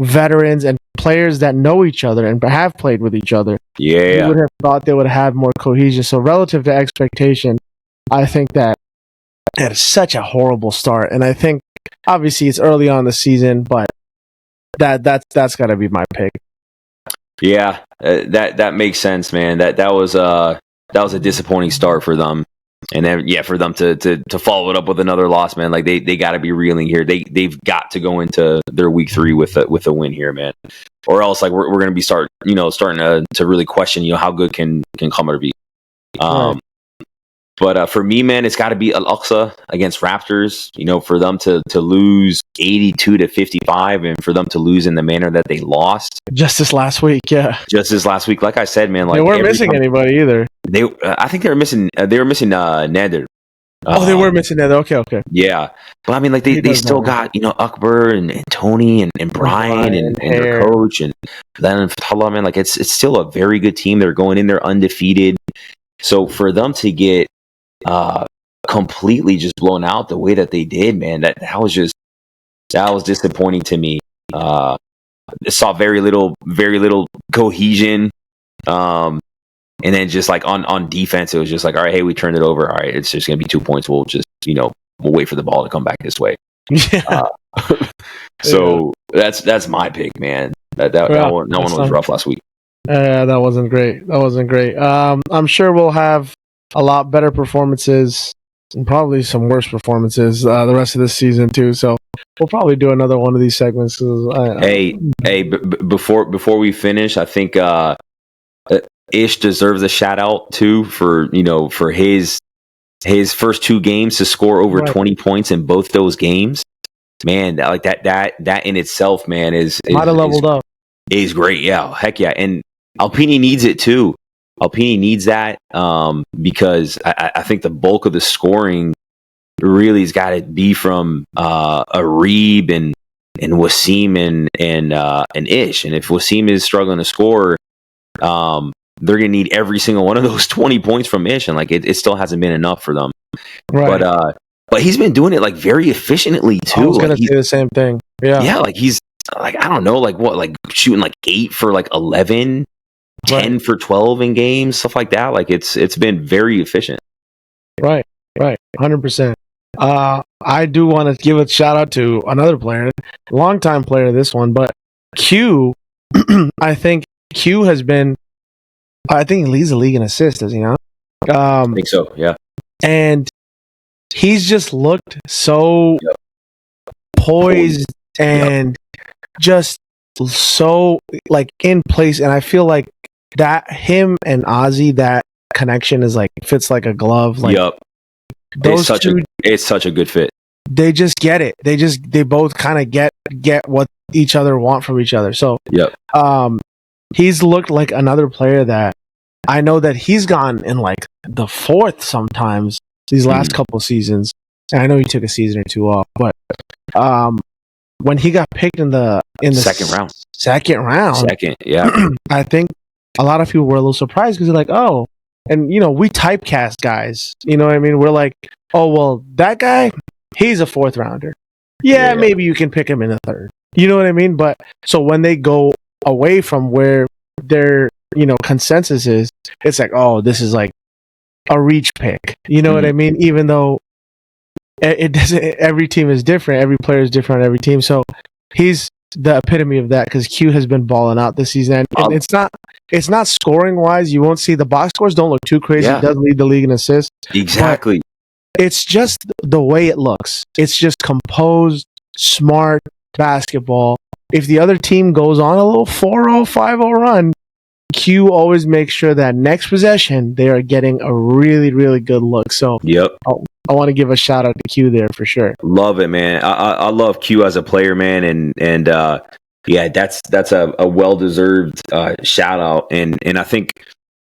veterans and players that know each other and have played with each other. You Yeah. would have thought they would have had more cohesion. So relative to expectation, I think that it's such a horrible start. And I think obviously it's early on in the season, but that's got to be my pick. Yeah, that makes sense, man. That was a disappointing start for them, and then for them to follow it up with another loss, man. Like they got to be reeling here. They've got to go into their week 3 with a win here, man, or else like we're gonna be starting to really question how good can Qamar be. Right. But for me, man, it's got to be Al-Aqsa against Raptors. For them to lose 82-55, and for them to lose in the manner that they lost Just this last week, yeah. just this last week. Like I said, man, like They weren't missing anybody either. I think they were missing. They were missing Nader. They were missing that. Okay. Yeah, but I mean, like they still got Akbar and Tony and Brian and their coach, and then Fatullah, man, like it's still a very good team. They're going in there undefeated. So for them to get completely just blown out the way that they did, man, that was disappointing to me. Saw very little cohesion. And then just like on defense, it was just like, all right, hey, we turned it over. All right, it's just gonna be 2 points. We'll just we'll wait for the ball to come back this way. Yeah. So that's my pick, man. That one was rough last week. That wasn't great. I'm sure we'll have a lot better performances and probably some worse performances the rest of this season too. So we'll probably do another one of these segments. Before we finish, I think Ish deserves a shout out too for his first 2 games to score over 20 points in both those games. Man, that in itself, man, might have leveled up. Is great. Yeah, heck yeah. And Alpini needs it too. Alpini needs that because I think the bulk of the scoring really has got to be from Arib and Wasim and Ish. And if Wasim is struggling to score, they're going to need every single one of those 20 points from Ish, and like it still hasn't been enough for them. Right. But he's been doing it like very efficiently too. I was going to say the same thing. Yeah, like he's like, I don't know, like what, like shooting like 8 for like 11, 10 for 12 in games, stuff like that. Like it's been very efficient. Right, 100%. I do want to give a shout out to another player, longtime player, this one, but Q. I think Q has been. I think he leads the league in assists, does he not? I think so, yeah. And he's just looked so poised and just so like in place. And I feel like that him and Ozzy, that connection is like fits like a glove. Like, those it's such a good fit. They just get it. They both kind of get what each other want from each other. So he's looked like another player that I know that he's gone in like the 4th sometimes these last couple of seasons. And I know he took a season or 2 off, but when he got picked in the second round, I think a lot of people were a little surprised because they're like, oh, and we typecast guys. You know what I mean? We're like, oh well, that guy, he's a 4th rounder. Yeah, maybe you can pick him in a 3rd. You know what I mean? But so when they go away from where their consensus is, it's like, oh, this is like a reach pick. You know what I mean? Even though it doesn't, every team is different, every player is different on every team. So he's the epitome of that because Q has been balling out this season, and it's not scoring wise. You won't see the box scores don't look too crazy. He does lead the league in assists. Exactly. It's just the way it looks. It's just composed, smart basketball. If the other team goes on a little 4-0, 5-0 run, Q always makes sure that next possession they are getting a really, really good look. So I want to give a shout out to Q there for sure. Love it, man. I love Q as a player, man, and that's a well deserved shout out. And I think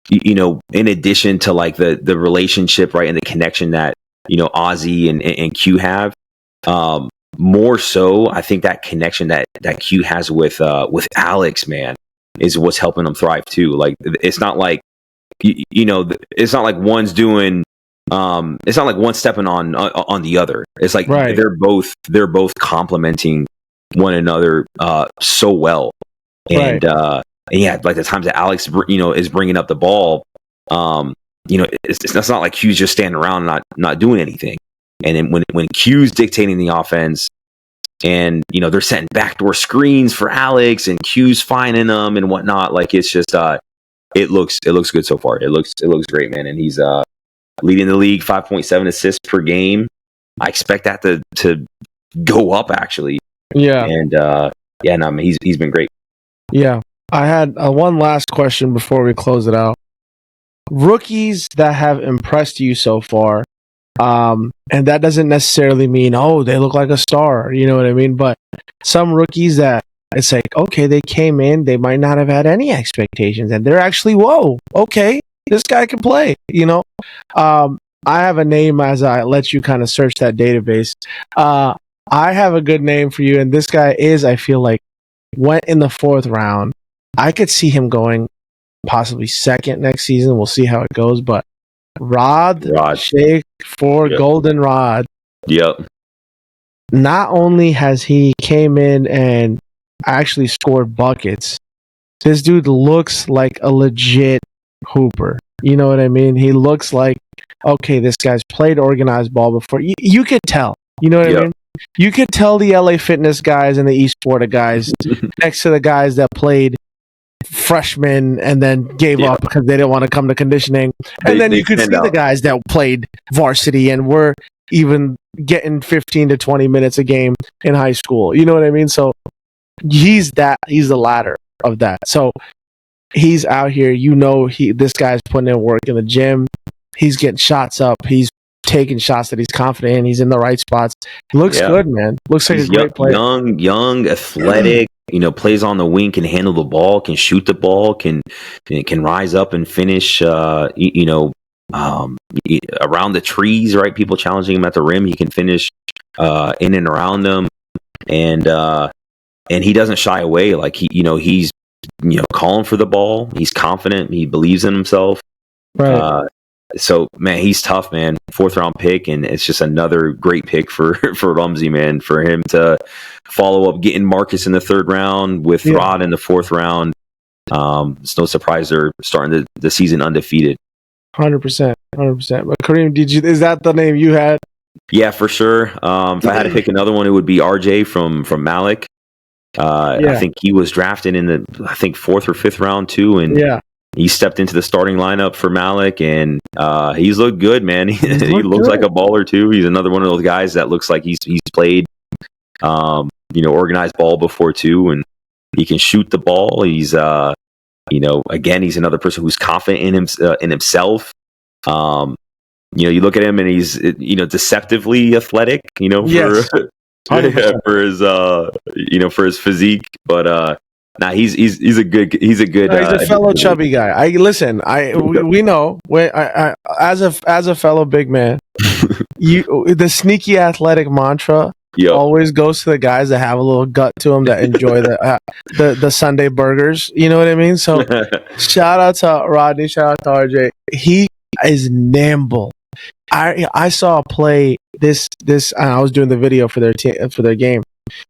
in addition to like the relationship, right, and the connection that Ozzy and Q have, more so, I think that connection that Q has with Alex, man, is what's helping them thrive too. Like it's not like it's not like one's doing it's not like one stepping on the other. It's like they're both complementing one another so well. And, yeah, like the times that Alex, is bringing up the ball, it's not like Q's just standing around not doing anything. And then when Q's dictating the offense, and they're setting backdoor screens for Alex, and Q's finding them and whatnot, like it's just it looks good so far. It looks great, man. And he's leading the league, 5.7 assists per game. I expect that to go up actually. Yeah. And he's been great. Yeah. I had one last question before we close it out. Rookies that have impressed you so far, and that doesn't necessarily mean, they look like a star, you know what I mean? But some rookies that it's like, okay, they came in, they might not have had any expectations, and they're actually, whoa, okay, this guy can play, I have a name as I let you kind of search that database. I have a good name for you, and this guy I feel like, went in the 4th round. I could see him going possibly 2nd next season. We'll see how it goes, but Rod. Shake for Goldenrod. Yep. Not only has he came in and actually scored buckets, this dude looks like a legit hooper. You know what I mean? He looks like, okay, this guy's played organized ball before. You could tell. You know what I mean? You could tell the LA Fitness guys and the Esporta guys next to the guys that played freshmen and then gave up because they didn't want to come to conditioning. And then you could see the guys that played varsity and were even getting 15 to 20 minutes a game in high school. You know what I mean? So he's the latter of that. So he's out here, this guy's putting in work in the gym. He's getting shots up. He's taking shots that he's confident in. He's in the right spots. He looks good, man. Looks like he's a great player. Young, athletic, plays on the wing, can handle the ball, can shoot the ball, can rise up and finish, around the trees, right? People challenging him at the rim. He can finish in and around them. And he doesn't shy away. Like he's calling for the ball. He's confident. He believes in himself. Right. So, man, he's tough, man. 4th round pick, and it's just another great pick for Rumsey, man, for him to follow up getting Marcus in the 3rd round with Rod in the 4th round. It's no surprise they're starting the season undefeated. 100%. But Kareem, is that the name you had? Yeah, for sure. If I had to pick another one, it would be RJ from Malik. I think he was drafted in the 4th or 5th round too, and he stepped into the starting lineup for Malik, and he's looked good, man. He looks like a baller too. He's another one of those guys that looks like he's played, organized ball before too, and he can shoot the ball. He's, again, he's another person who's confident in himself. You look at him and he's, deceptively athletic, for his physique, but he's a good. He's a fellow chubby guy. We know as a fellow big man, the sneaky athletic mantra always goes to the guys that have a little gut to them, that enjoy the Sunday burgers. You know what I mean? So shout out to Rodney, shout out to RJ. He is nimble. I saw a play this I was doing the video for their game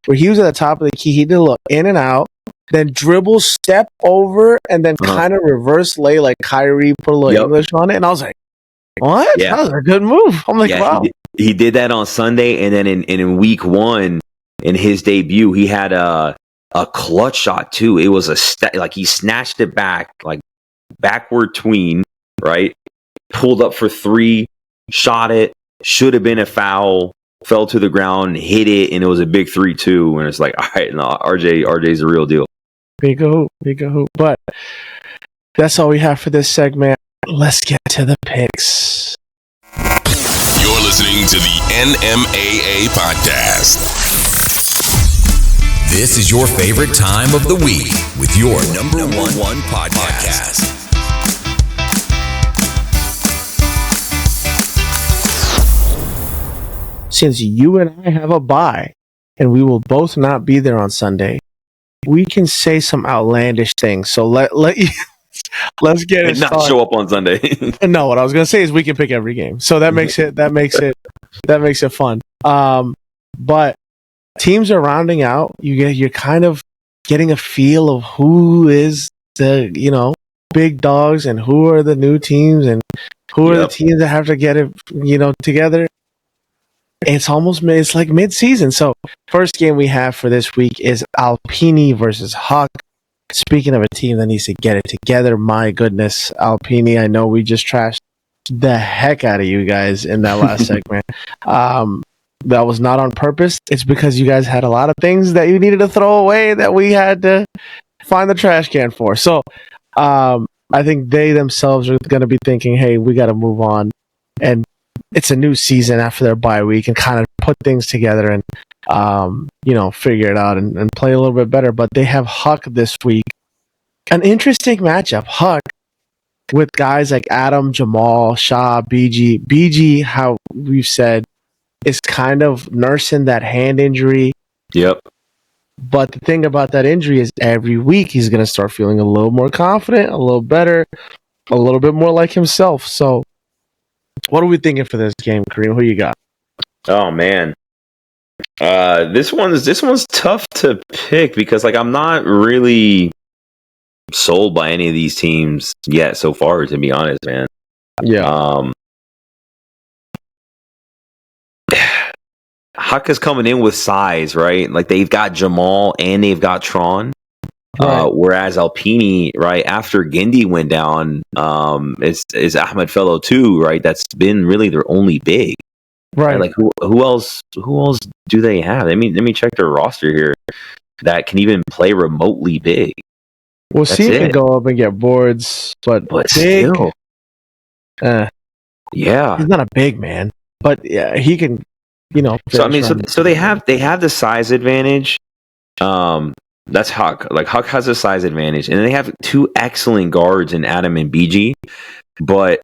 where he was at the top of the key. He did a little in and out, then dribble, step over, and then kind of reverse lay like Kyrie, put a little English on it. And I was like, what? Yeah. That was a good move. I'm like, wow. He did that on Sunday, and then in week 1, in his debut, he had a clutch shot too. It was like he snatched it back, like backward tween, right? Pulled up for 3, shot it, should have been a foul, fell to the ground, hit it, and it was a big 3-2. And it's like, all right, no, RJ's the real deal. Big hoop. But that's all we have for this segment. Let's get to the picks. You're listening to the NMAA podcast. This is your favorite time of the week with your number one podcast. Since you and I have a bye, and we will both not be there on Sunday, we can say some outlandish things. So let's get it started. Not show up on Sunday. No, what I was going to say is we can pick every game. So that makes it fun. But teams are rounding out. You're kind of getting a feel of who is the big dogs and who are the new teams and who are the teams that have to get it together. It's like mid-season. So first game we have for this week is Alpini versus Huck. Speaking of a team that needs to get it together, my goodness, Alpini, I know we just trashed the heck out of you guys in that last segment. That was not on purpose. It's because you guys had a lot of things that you needed to throw away that we had to find the trash can for. So I think they themselves are going to be thinking, hey, we got to move on. And it's a new season after their bye week and kind of put things together and figure it out and play a little bit better. But they have Huck this week. An interesting matchup. Huck with guys like Adam, Jamal, Shah, BG. BG, how we've said, is kind of nursing that hand injury. Yep. But the thing about that injury is every week he's going to start feeling a little more confident, a little better, a little bit more like himself. So what are we thinking for this game, Kareem? Who you got? Oh, man. This one's tough to pick because I'm not really sold by any of these teams yet so far, to be honest, man. Yeah. Huck is coming in with size, right? Like they've got Jamal and they've got Tron. Right. Whereas Alpini, right, after Gindi went down, is Ahmed Fellow too, right? That's been really their only big. Right. Like who else do they have? Let me check their roster here that can even play remotely big. We'll see if he can go up and get boards, but big, still. Yeah. He's not a big man, but yeah, he can, So I mean, so they have the size advantage. That's Huck. Like Huck has a size advantage, and they have two excellent guards in Adam and BG. But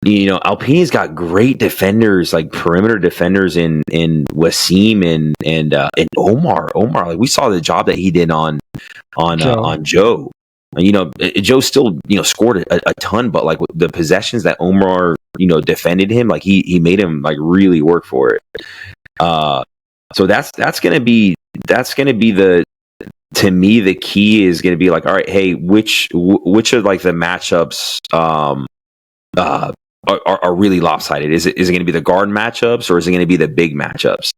Alpini's got great defenders, like perimeter defenders in Wasim and Omar. Omar, like we saw the job that he did on Joe. Joe still scored a ton, but like the possessions that Omar defended him, like he made him like really work for it. So that's gonna be to me the key is gonna be like, all right, hey, which of like the matchups are really lopsided? Is it going to be the guard matchups or is it going to be the big matchups?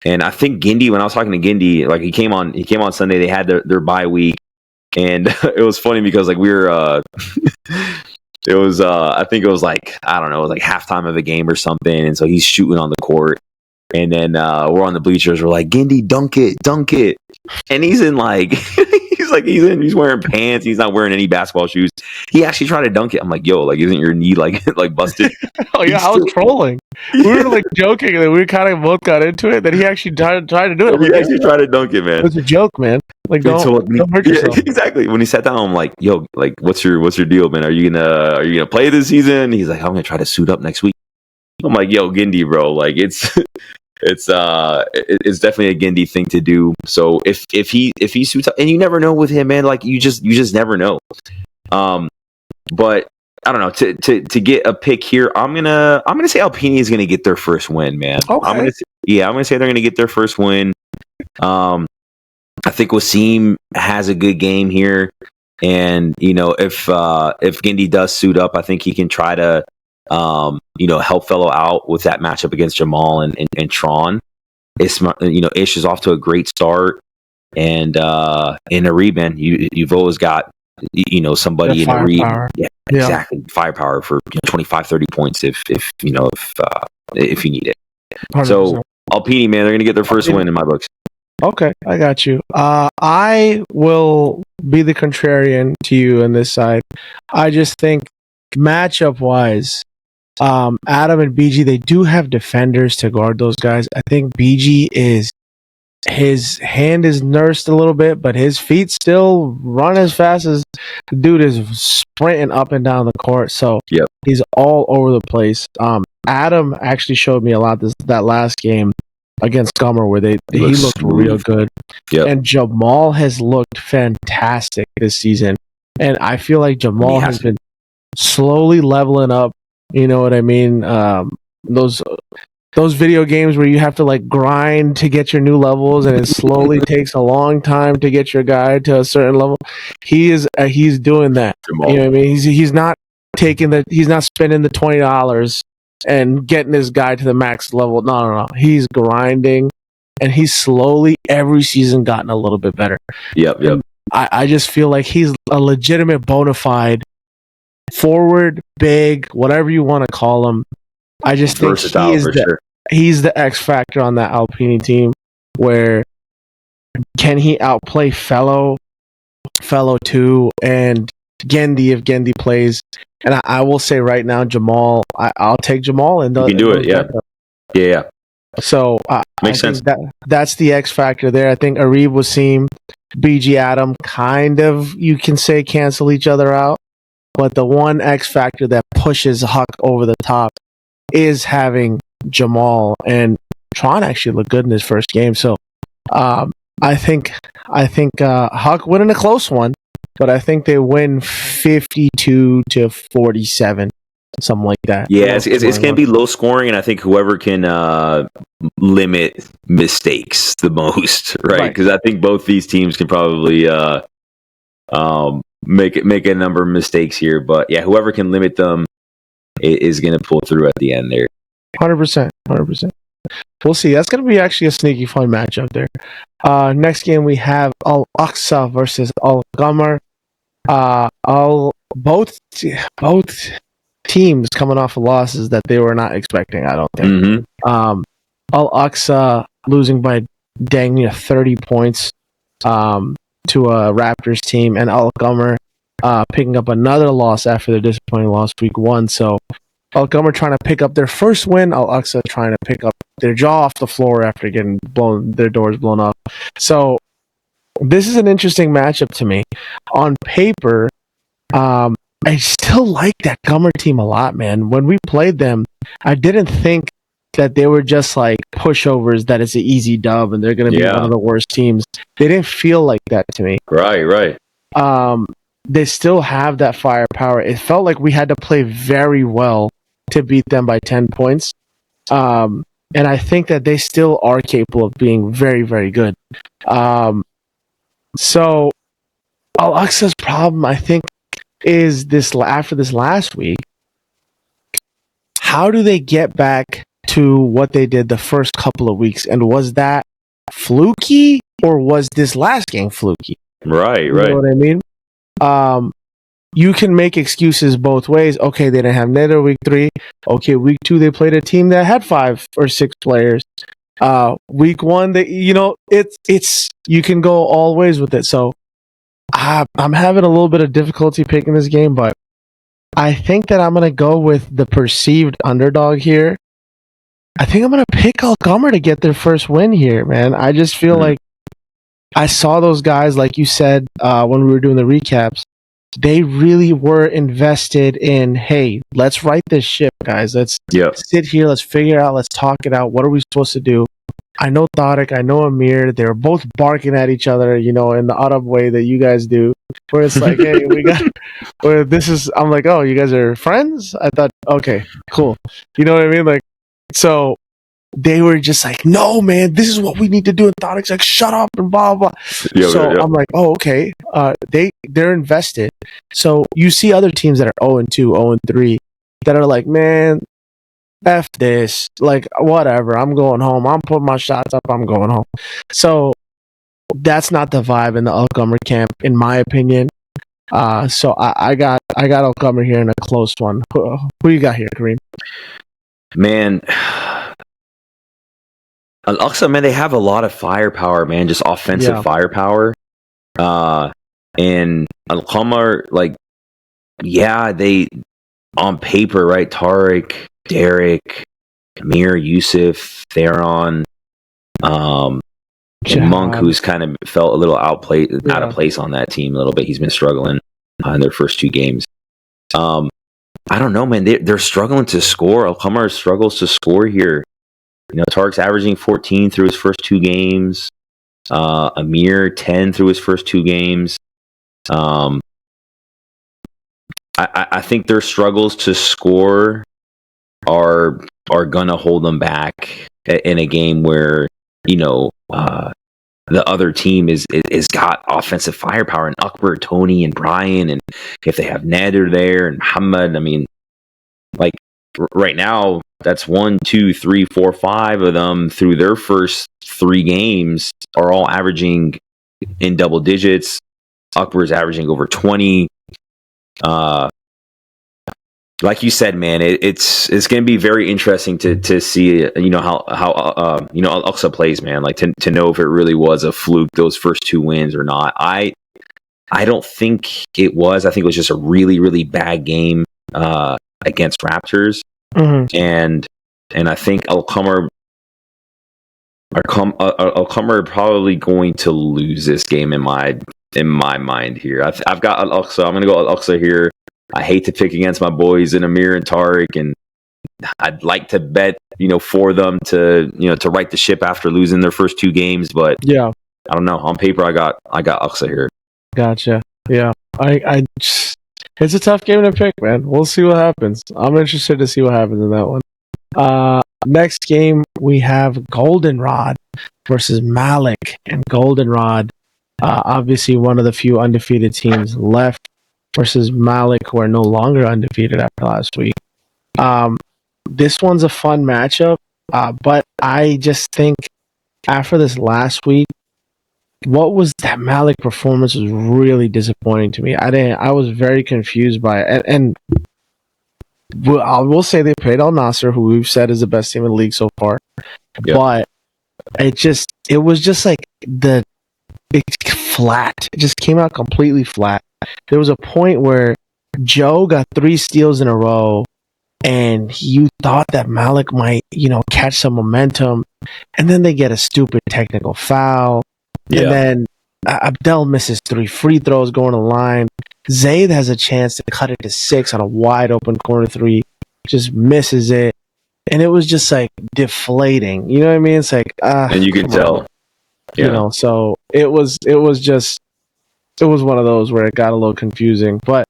And I think Gindi, when I was talking to Gindi, like he came on Sunday, they had their bye week, and it was funny because like we were it was I think it was like, I don't know, it was like halftime of a game or something, and so he's shooting on the court, and then we're on the bleachers, we're like, Gindi, dunk it, and he's in like he's wearing pants, he's not wearing any basketball shoes. He actually tried to dunk it. I'm like, yo, like isn't your knee like busted? Oh yeah, I was trolling. We were like joking, and then we kind of both got into it. Then he actually tried to do it. He actually tried to dunk it, man. It was a joke, man. Like don't hurt yourself. Exactly. When he sat down, I'm like, yo, like what's your deal, man? Are you gonna play this season? He's like, I'm gonna try to suit up next week. I'm like, yo, Gindi, bro, like it's definitely a Gindi thing to do. So if he suits up, and you never know with him, man, like you just never know. But I don't know, to get a pick here, I'm gonna say Alpini is gonna get their first win, man. Okay. I'm gonna say they're gonna get their first win. I think Wasim has a good game here, and if Gindi does suit up, I think he can try to help Fellow out with that matchup against Jamal and Tron. Ish is off to a great start, and in a remand, you've always got somebody in a read. Yeah, exactly. Firepower for 25, 30 points if you need it. 100%. So Alpini, man, they're gonna get their first win in my books. Okay, I got you. I will be the contrarian to you on this side. I just think matchup wise, Adam and BG, they do have defenders to guard those guys. I think BG his hand is nursed a little bit, but his feet still run as fast as the dude is sprinting up and down the court. So yep. He's all over the place. Adam actually showed me a lot that last game against Gummer where he looked real good. Yep. And Jamal has looked fantastic this season. And I feel like Jamal has been slowly leveling up. You know what I mean? those video games where you have to like grind to get your new levels, and it slowly takes a long time to get your guy to a certain level. He's doing that. Jamal. You know what I mean? He's not he's not spending the $20 and getting his guy to the max level. No. He's grinding, and he's slowly every season gotten a little bit better. Yep. And I just feel like he's a legitimate bona fide forward, big, whatever you want to call him. I just think he's the X factor on that Alpini team. Where can he outplay fellow 2 and Gendy if Gendy plays? And I will say right now, Jamal, I'll take Jamal and you can do it. Yeah. So Makes sense. That's the X factor there. I think Arib Wasim, BG Adam, kind of you can say cancel each other out, but the one X factor that pushes Huck over the top is having Jamal, and Tron actually looked good in his first game. So I think Huck winning a close one, but I think they win 52-47. Something like that. Yeah, it's going to be low scoring, and I think whoever can limit mistakes the most, right? Because I think both these teams can probably make a number of mistakes here. But yeah, whoever can limit them is going to pull through at the end there. 100%. We'll see. That's going to be actually a sneaky fun matchup there. Next game we have Al Aqsa versus Al Qamar. Both teams coming off of losses that they were not expecting, I don't think. Mm-hmm. Al Aqsa losing by dang near 30 points to a Raptors team, and Al Qamar picking up another loss after their disappointing loss week 1. So Al Qamar trying to pick up their first win, Al Aqsa trying to pick up their jaw off the floor after getting their doors blown off. So this is an interesting matchup to me. On paper, I still like that Qamar team a lot, man. When we played them, I didn't think that they were just like pushovers, that it's an easy dub and they're going to be one of the worst teams. They didn't feel like that to me. Right. They still have that firepower. It felt like we had to play very well to beat them by 10 points. And I think that they still are capable of being very, very good. So Al Aqsa's problem, I think, is this after this last week, how do they get back to what they did the first couple of weeks? And was that fluky, or was this last game fluky? Right. You know what I mean? You can make excuses both ways. Okay, they didn't have Nether week 3. Okay, week 2 they played a team that had 5 or 6 players. Week 1, it's you can go all ways with it. So I'm having a little bit of difficulty picking this game, but I think that I'm going to go with the perceived underdog here. I think I'm going to pick Al Qamar to get their first win here, man. I just feel like I saw those guys, like you said, when we were doing the recaps. They really were invested in, hey, let's right this ship, guys. Let's sit here, let's figure out, let's talk it out. What are we supposed to do? I know Tariq, I know Amir. They were both barking at each other, in the Arab way that you guys do, where it's like, hey, I'm like, oh, you guys are friends? I thought, okay, cool. You know what I mean? Like, so they were just like, no, man, this is what we need to do. And Tariq's like, shut up and blah, blah. I'm like, oh, okay. They're invested. So you see other teams that are 0-2, 0-3 that are like, man, F this, like, whatever, I'm going home. I'm putting my shots up, I'm going home. So that's not the vibe in the Al Qamar camp, in my opinion. So I got Al Qamar here in a close one. Who you got here, Kareem? Man, Al Aqsa, man, they have a lot of firepower, man, just offensive firepower. And Al Qamar, like, they, on paper, right, Tariq, Derek, Amir, Yusuf, Theron, and Monk, who's kind of felt a little out of place on that team a little bit. He's been struggling in their first 2 games. I don't know, man. They're struggling to score. Al Qamar struggles to score here. Tariq's averaging 14 through his first 2 games. Amir 10 through his first 2 games. I think their struggles to score are gonna hold them back in a game where the other team is got offensive firepower, and Akbar, Tony, and Brian, and if they have Nader there and Muhammad, I mean, like right now, that's 1, 2, 3, 4, 5 of them through their first 3 games are all averaging in double digits. Akbar's averaging over 20. Like you said, man, it's going to be very interesting to see, how Al-Aqsa plays, man. Like to know if it really was a fluke, those first 2 wins or not. I don't think it was. I think it was just a really, really bad game against Raptors, and I think Al-Qamar are probably going to lose this game in my mind here. I've got Al-Aqsa. I'm going to go Al-Aqsa here. I hate to pick against my boys in Amir and Tariq, and I'd like to bet, for them to right the ship after losing their first 2 games. But yeah, I don't know. On paper, I got Aqsa here. Gotcha. Yeah, it's a tough game to pick, man. We'll see what happens. I'm interested to see what happens in that one. Next game we have Goldenrod versus Malik, and Goldenrod, obviously one of the few undefeated teams left, versus Malik, who are no longer undefeated after last week. This one's a fun matchup, but I just think after this last week, what was that Malik performance was really disappointing to me. I was very confused by it, and I will say they played Al Nasser, who we've said is the best team in the league so far. Yep. But it was just like it's flat. It just came out completely flat. There was a point where Joe got 3 steals in a row, and you thought that Malik might, catch some momentum, and then they get a stupid technical foul, and then Abdel misses 3 free throws going to the line. Zaid has a chance to cut it to 6 on a wide open corner 3, just misses it, and it was just like deflating. You know what I mean? It's like and you can tell, So it was one of those where it got a little confusing, but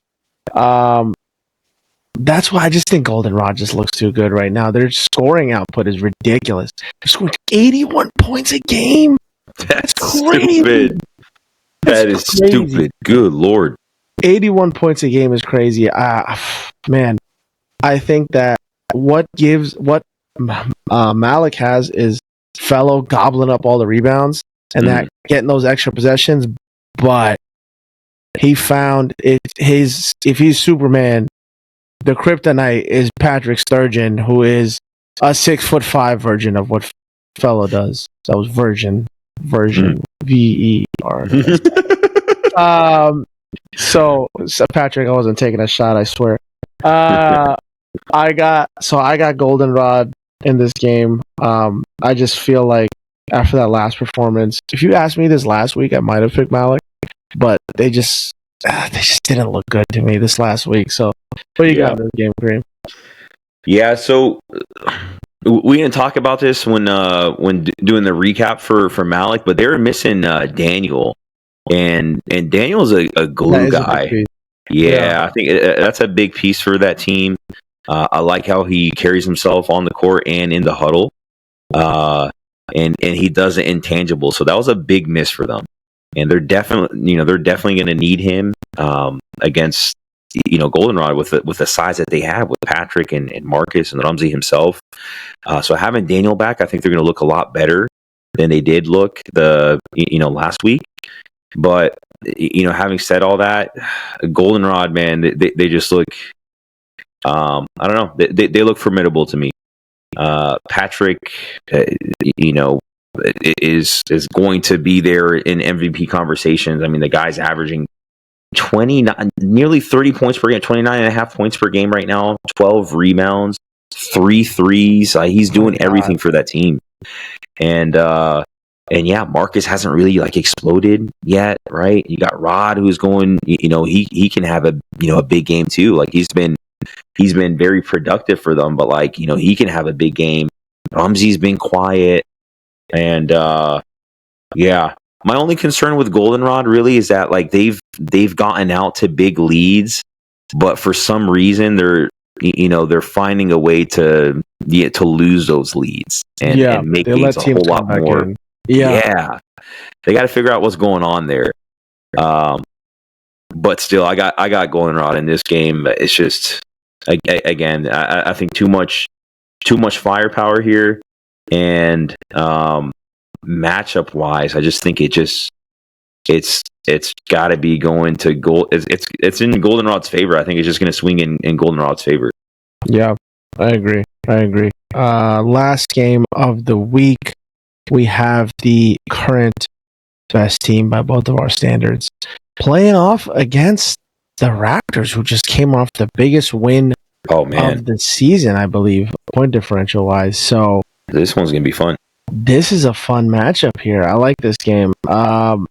that's why I just think Goldenrod just looks too good right now. Their scoring output is ridiculous. They're scoring 81 points a game. That's crazy. Stupid. That is crazy. Stupid. Good Lord. 81 points a game is crazy. Man, I think that what Malik has is Fellow gobbling up all the rebounds and that getting those extra possessions, but he found if he's Superman, the kryptonite is Patrick Sturgeon, who is a 6'5" version of what Fellow does. That was version VER. So Patrick, I wasn't taking a shot, I swear. I got Goldenrod in this game. I just feel like after that last performance, if you asked me this last week, I might have picked Malik, but they just didn't look good to me this last week. So what do you got in this game, Kareem? Yeah, so we didn't talk about this when doing the recap for Malik, but they were missing Daniel, and Daniel's a glue guy. I think that's a big piece for that team. I like how he carries himself on the court and in the huddle, and he does the intangible. So that was a big miss for them, and they're definitely going to need him against Goldenrod with the size that they have with Patrick and Marcus and Ramsey himself. So having Daniel back, I think they're going to look a lot better than they did look last week. But having said all that, Goldenrod, man, they just look. I don't know. They look formidable to me. Patrick, is going to be there in MVP conversations. I mean, the guy's averaging 29, nearly 30 points per game, 29.5 points per game right now, 12 rebounds, 3 threes. He's doing everything for that team. And Marcus hasn't really exploded yet, right? You got Rod, who's going, he can have a big game too. He's been very productive for them, but he can have a big game. Ramsey's been quiet, and my only concern with Goldenrod really is that they've gotten out to big leads, but for some reason they're finding a way to lose those leads and make games a whole lot more. Yeah, they got to figure out what's going on there. But still, I got Goldenrod in this game. It's just again, I think too much firepower here, and matchup wise, I just think it's got to be going to gold. It's in Goldenrod's favor. I think it's just going to swing in Goldenrod's favor. Yeah, I agree. Last game of the week, we have the current best team by both of our standards playing off against the Raptors, who just came off the biggest win of the season, I believe, point differential wise. So this one's going to be fun. This is a fun matchup here. I like this game. Al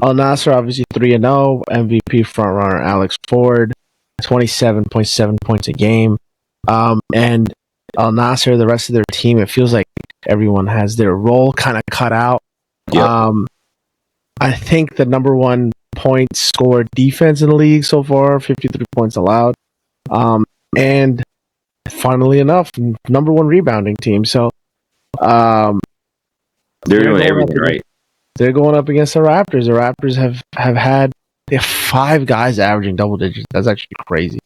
Nassr, obviously 3-0, MVP frontrunner Alex Ford, 27.7 points a game. And Al Nassr, the rest of their team, it feels like everyone has their role kind of cut out. Yep. I think the number one point scored defense in the league so far, 53 points allowed. And funnily enough, number one rebounding team. So they're doing everything right. They're going up against the Raptors. The Raptors have had 5 guys averaging double digits. That's actually crazy.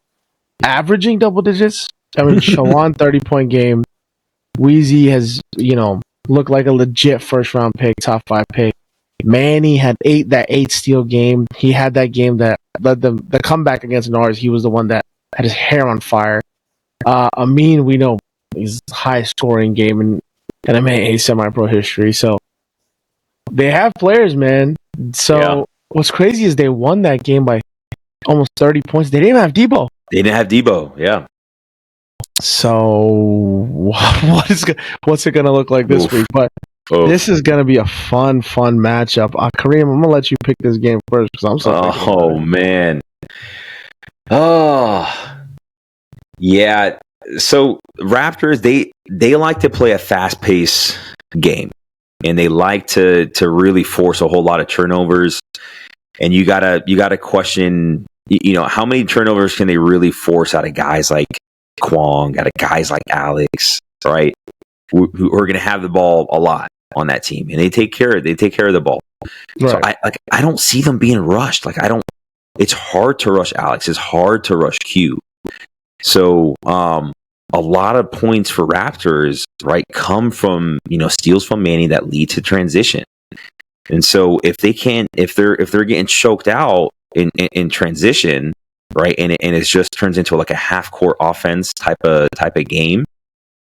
Averaging double digits? I mean, Shawan, 30-point game. Weezy has, looked like a legit first-round pick, top 5 pick. Manny had 8 steal game. He had that game that led them, the comeback against Norris. He was the one that had his hair on fire. Amin, we know, he's highest scoring game in NMAA semi-pro history. So they have players, man. So what's crazy is they won that game by almost 30 points. They didn't even have Debo. Yeah. So what's it going to look like this week? But this is going to be a fun matchup. Kareem, I'm going to let you pick this game first because I'm so Oh, man. Oh, yeah. So Raptors, they like to play a fast-paced game, and they like to really force a whole lot of turnovers. And you gotta question, how many turnovers can they really force out of guys like Kwong, out of guys like Alex, right? Who are going to have the ball a lot on that team, and they take care of the ball. Right. So I don't see them being rushed. It's hard to rush Alex. It's hard to rush Q. So a lot of points for Raptors, right, come from steals from Manny that lead to transition. And so if they're getting choked out in transition, right, and it just turns into like a half court offense type of game,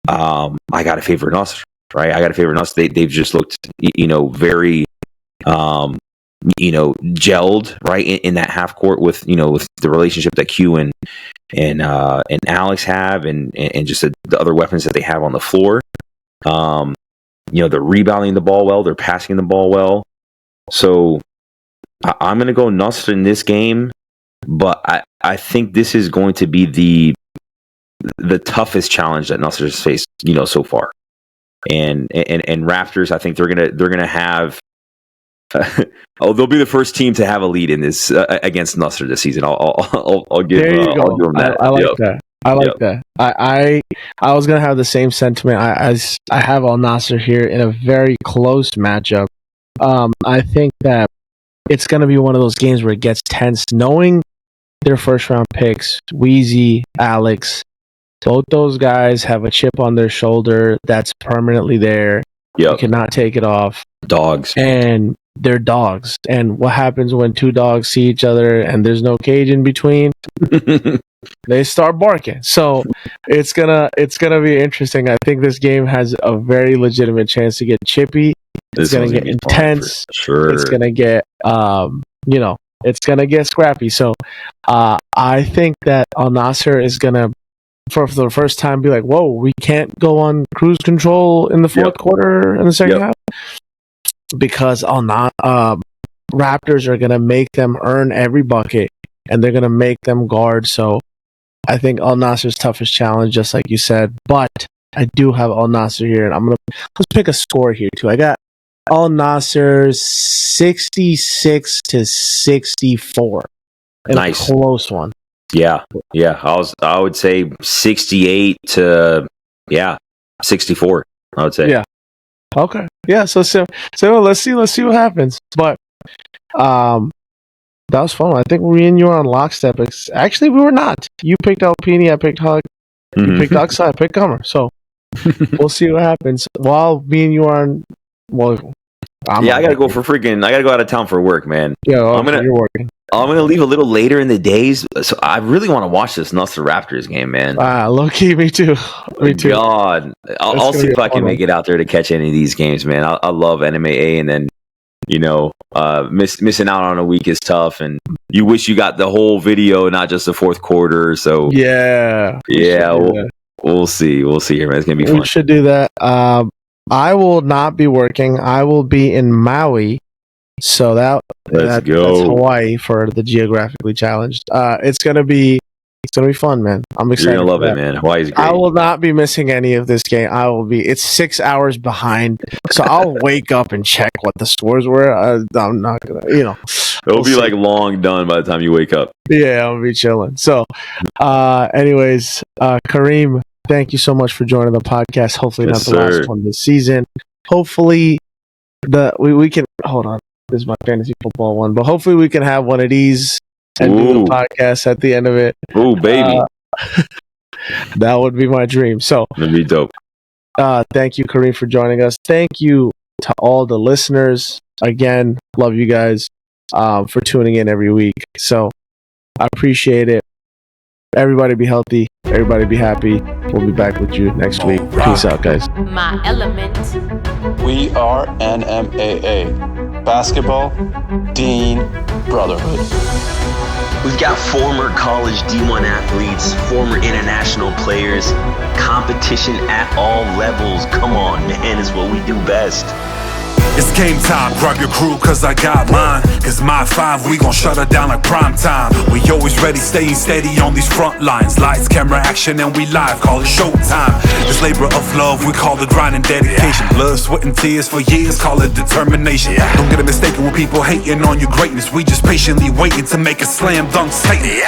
I got to favor Nassr, right? I got to favor Nassr. They've just looked very gelled right in that half court with the relationship that Q and Alex have, and just the other weapons that they have on the floor. They're rebounding the ball well, they're passing the ball well. So I'm going to go Nassr in this game, but I think this is going to be the toughest challenge that Nassr has faced, so far. And Raptors, I think they're gonna have. They'll be the first team to have a lead in this against Nassr this season. I'll give them that. I like that. I like that. I was gonna have the same sentiment. I have Al Nassr here in a very close matchup. I think that it's gonna be one of those games where it gets tense, knowing their first round picks, Weezy, Alex. Both those guys have a chip on their shoulder that's permanently there. Yep. You cannot take it off. Dogs. And they're dogs. And what happens when 2 dogs see each other and there's no cage in between? They start barking. So it's gonna be interesting. I think this game has a very legitimate chance to get chippy. It's gonna get intense. Sure. It's gonna get it's gonna get scrappy. So I think that Al Nassr is gonna, for the first time, be like, whoa, we can't go on cruise control in the fourth quarter in the second half, because Raptors are going to make them earn every bucket, and they're going to make them guard. So I think Al Nassr's toughest challenge, just like you said, but I do have Al Nassr here, and let's pick a score here too. I got Al Nassr 66-64. Nice. A close one. Yeah. I would say 68 to 64. I would say. Yeah. Okay. Yeah. So let's see what happens. But that was fun. I think me and you were on lockstep. Actually, we were not. You picked Alpini, I picked Hug. You picked Oxa, I picked Gummer. So we'll see what happens. While me and you are on, I gotta go out of town for work, man. Yeah, you're working. I'm gonna leave a little later in the days, so I really want to watch this Nuts Raptors game, man. Low key, me too. God, I'll see if I can make it out there to catch any of these games, man. I love NMAA, and then missing out on a week is tough, and you wish you got the whole video, not just the fourth quarter. So we'll see here, man. It's gonna be fun. We should do that. I will not be working. I will be in Maui. So that's Hawaii for the geographically challenged. It's gonna be fun, man. I'm excited. You're gonna love it, man. Hawaii's great. I will not be missing any of this game. It's 6 hours behind, so I'll wake up and check what the scores were. I'm not gonna, It'll be like long done by the time you wake up. Yeah, I'll be chilling. So, anyways, Kareem, thank you so much for joining the podcast. Hopefully not the last one this season. Hopefully we can hold on. This is my fantasy football one, but hopefully we can have one of these and do the podcast at the end of it. Ooh, baby. That would be my dream. So that'd be dope. Thank you, Kareem, for joining us. Thank you to all the listeners. Again, love you guys for tuning in every week. So I appreciate it. Everybody be healthy. Everybody be happy. We'll be back with you next week. Peace out, guys. My element. We are NMAA. Basketball, Dean, Brotherhood. We've got former college D1 athletes, former international players, competition at all levels. Come on, man, it's what we do best. It's game time, grab your crew cause I got mine. Cause my five, we gon' shut her down like prime time. We always ready, staying steady on these front lines. Lights, camera, action, and we live, call it showtime. This labor of love, we call the grind and dedication. Blood, sweat, and tears for years, call it determination. Don't get it mistaken when people hating on your greatness. We just patiently waiting to make a slam dunk statement.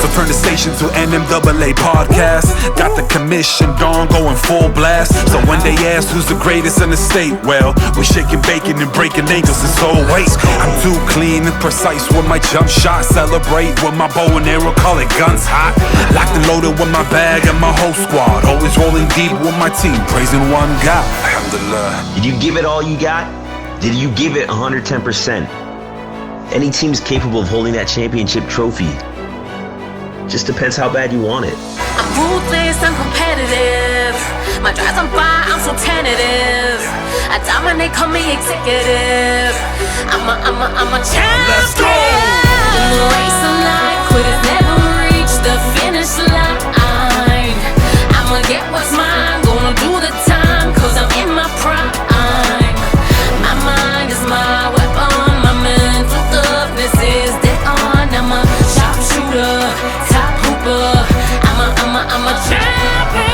So turn the station to NMAA podcast. Got the commission on going full blast. So when they ask who's the greatest in the state, well, we shaking bacon and breaking ankles and so wait. I'm too clean and precise with my jump shot. Celebrate with my bow and arrow, call it guns hot. Locked and loaded with my bag and my whole squad. Always rolling deep with my team, praising one God. Alhamdulillah. Did you give it all you got? Did you give it 110%? Any team's capable of holding that championship trophy. Just depends how bad you want it. I'm ruthless, I'm competitive. My drive's on fire, I'm so tentative. I dominate, call me executive. I'm a champion. Let's go. In the race of life, quitters never reach the finish line. I'ma get what's mine, gonna do the time, cause I'm in my prime. My mind is my weapon, my mental toughness is dead on. I'm a sharpshooter, top hooper. I'm a champion.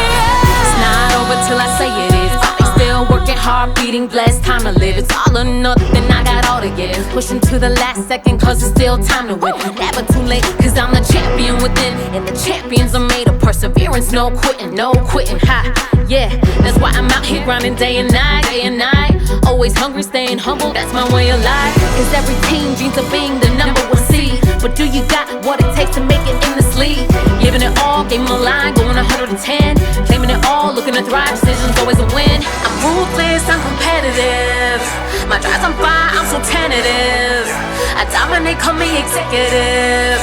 It's not over till I say it is. Still working hard, beating blessed, time to live. It's all or nothing, I got all to give. Pushing to the last second, cause it's still time to win. Never too late, cause I'm the champion within. And the champions are made of perseverance, no quitting, ha. Yeah, that's why I'm out here grinding day and night. Always hungry, staying humble, that's my way of life. Cause every team dreams of being the number one seed. But do you got what it takes to make it in this league? Giving it all, game on the line, going 110. Claiming it all, looking to thrive, decisions always a win. I'm ruthless, I'm competitive. My drive's on fire, I'm so tentative. I dominate, call me executive.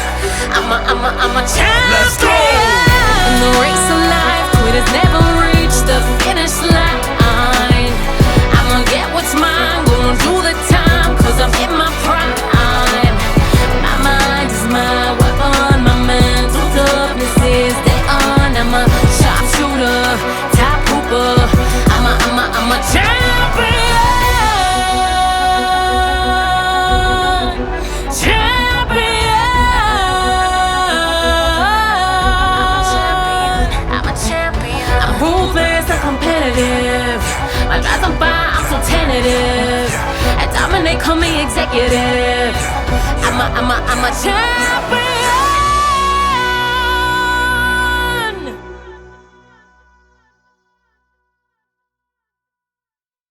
I'm a champion. Let's go. In the race of life, quitters never reach the finish line. I'ma get what's mine, gonna do the time, cause I'm in my prime. My mind is my weapon, my mental toughness is dead on. I'm a sharpshooter, top hooper. I'm a champion. I'm a champion. I'm ruthless, I'm competitive. My drive's on fire, I'm so tentative. I dominate, call me executive. I'm a champion.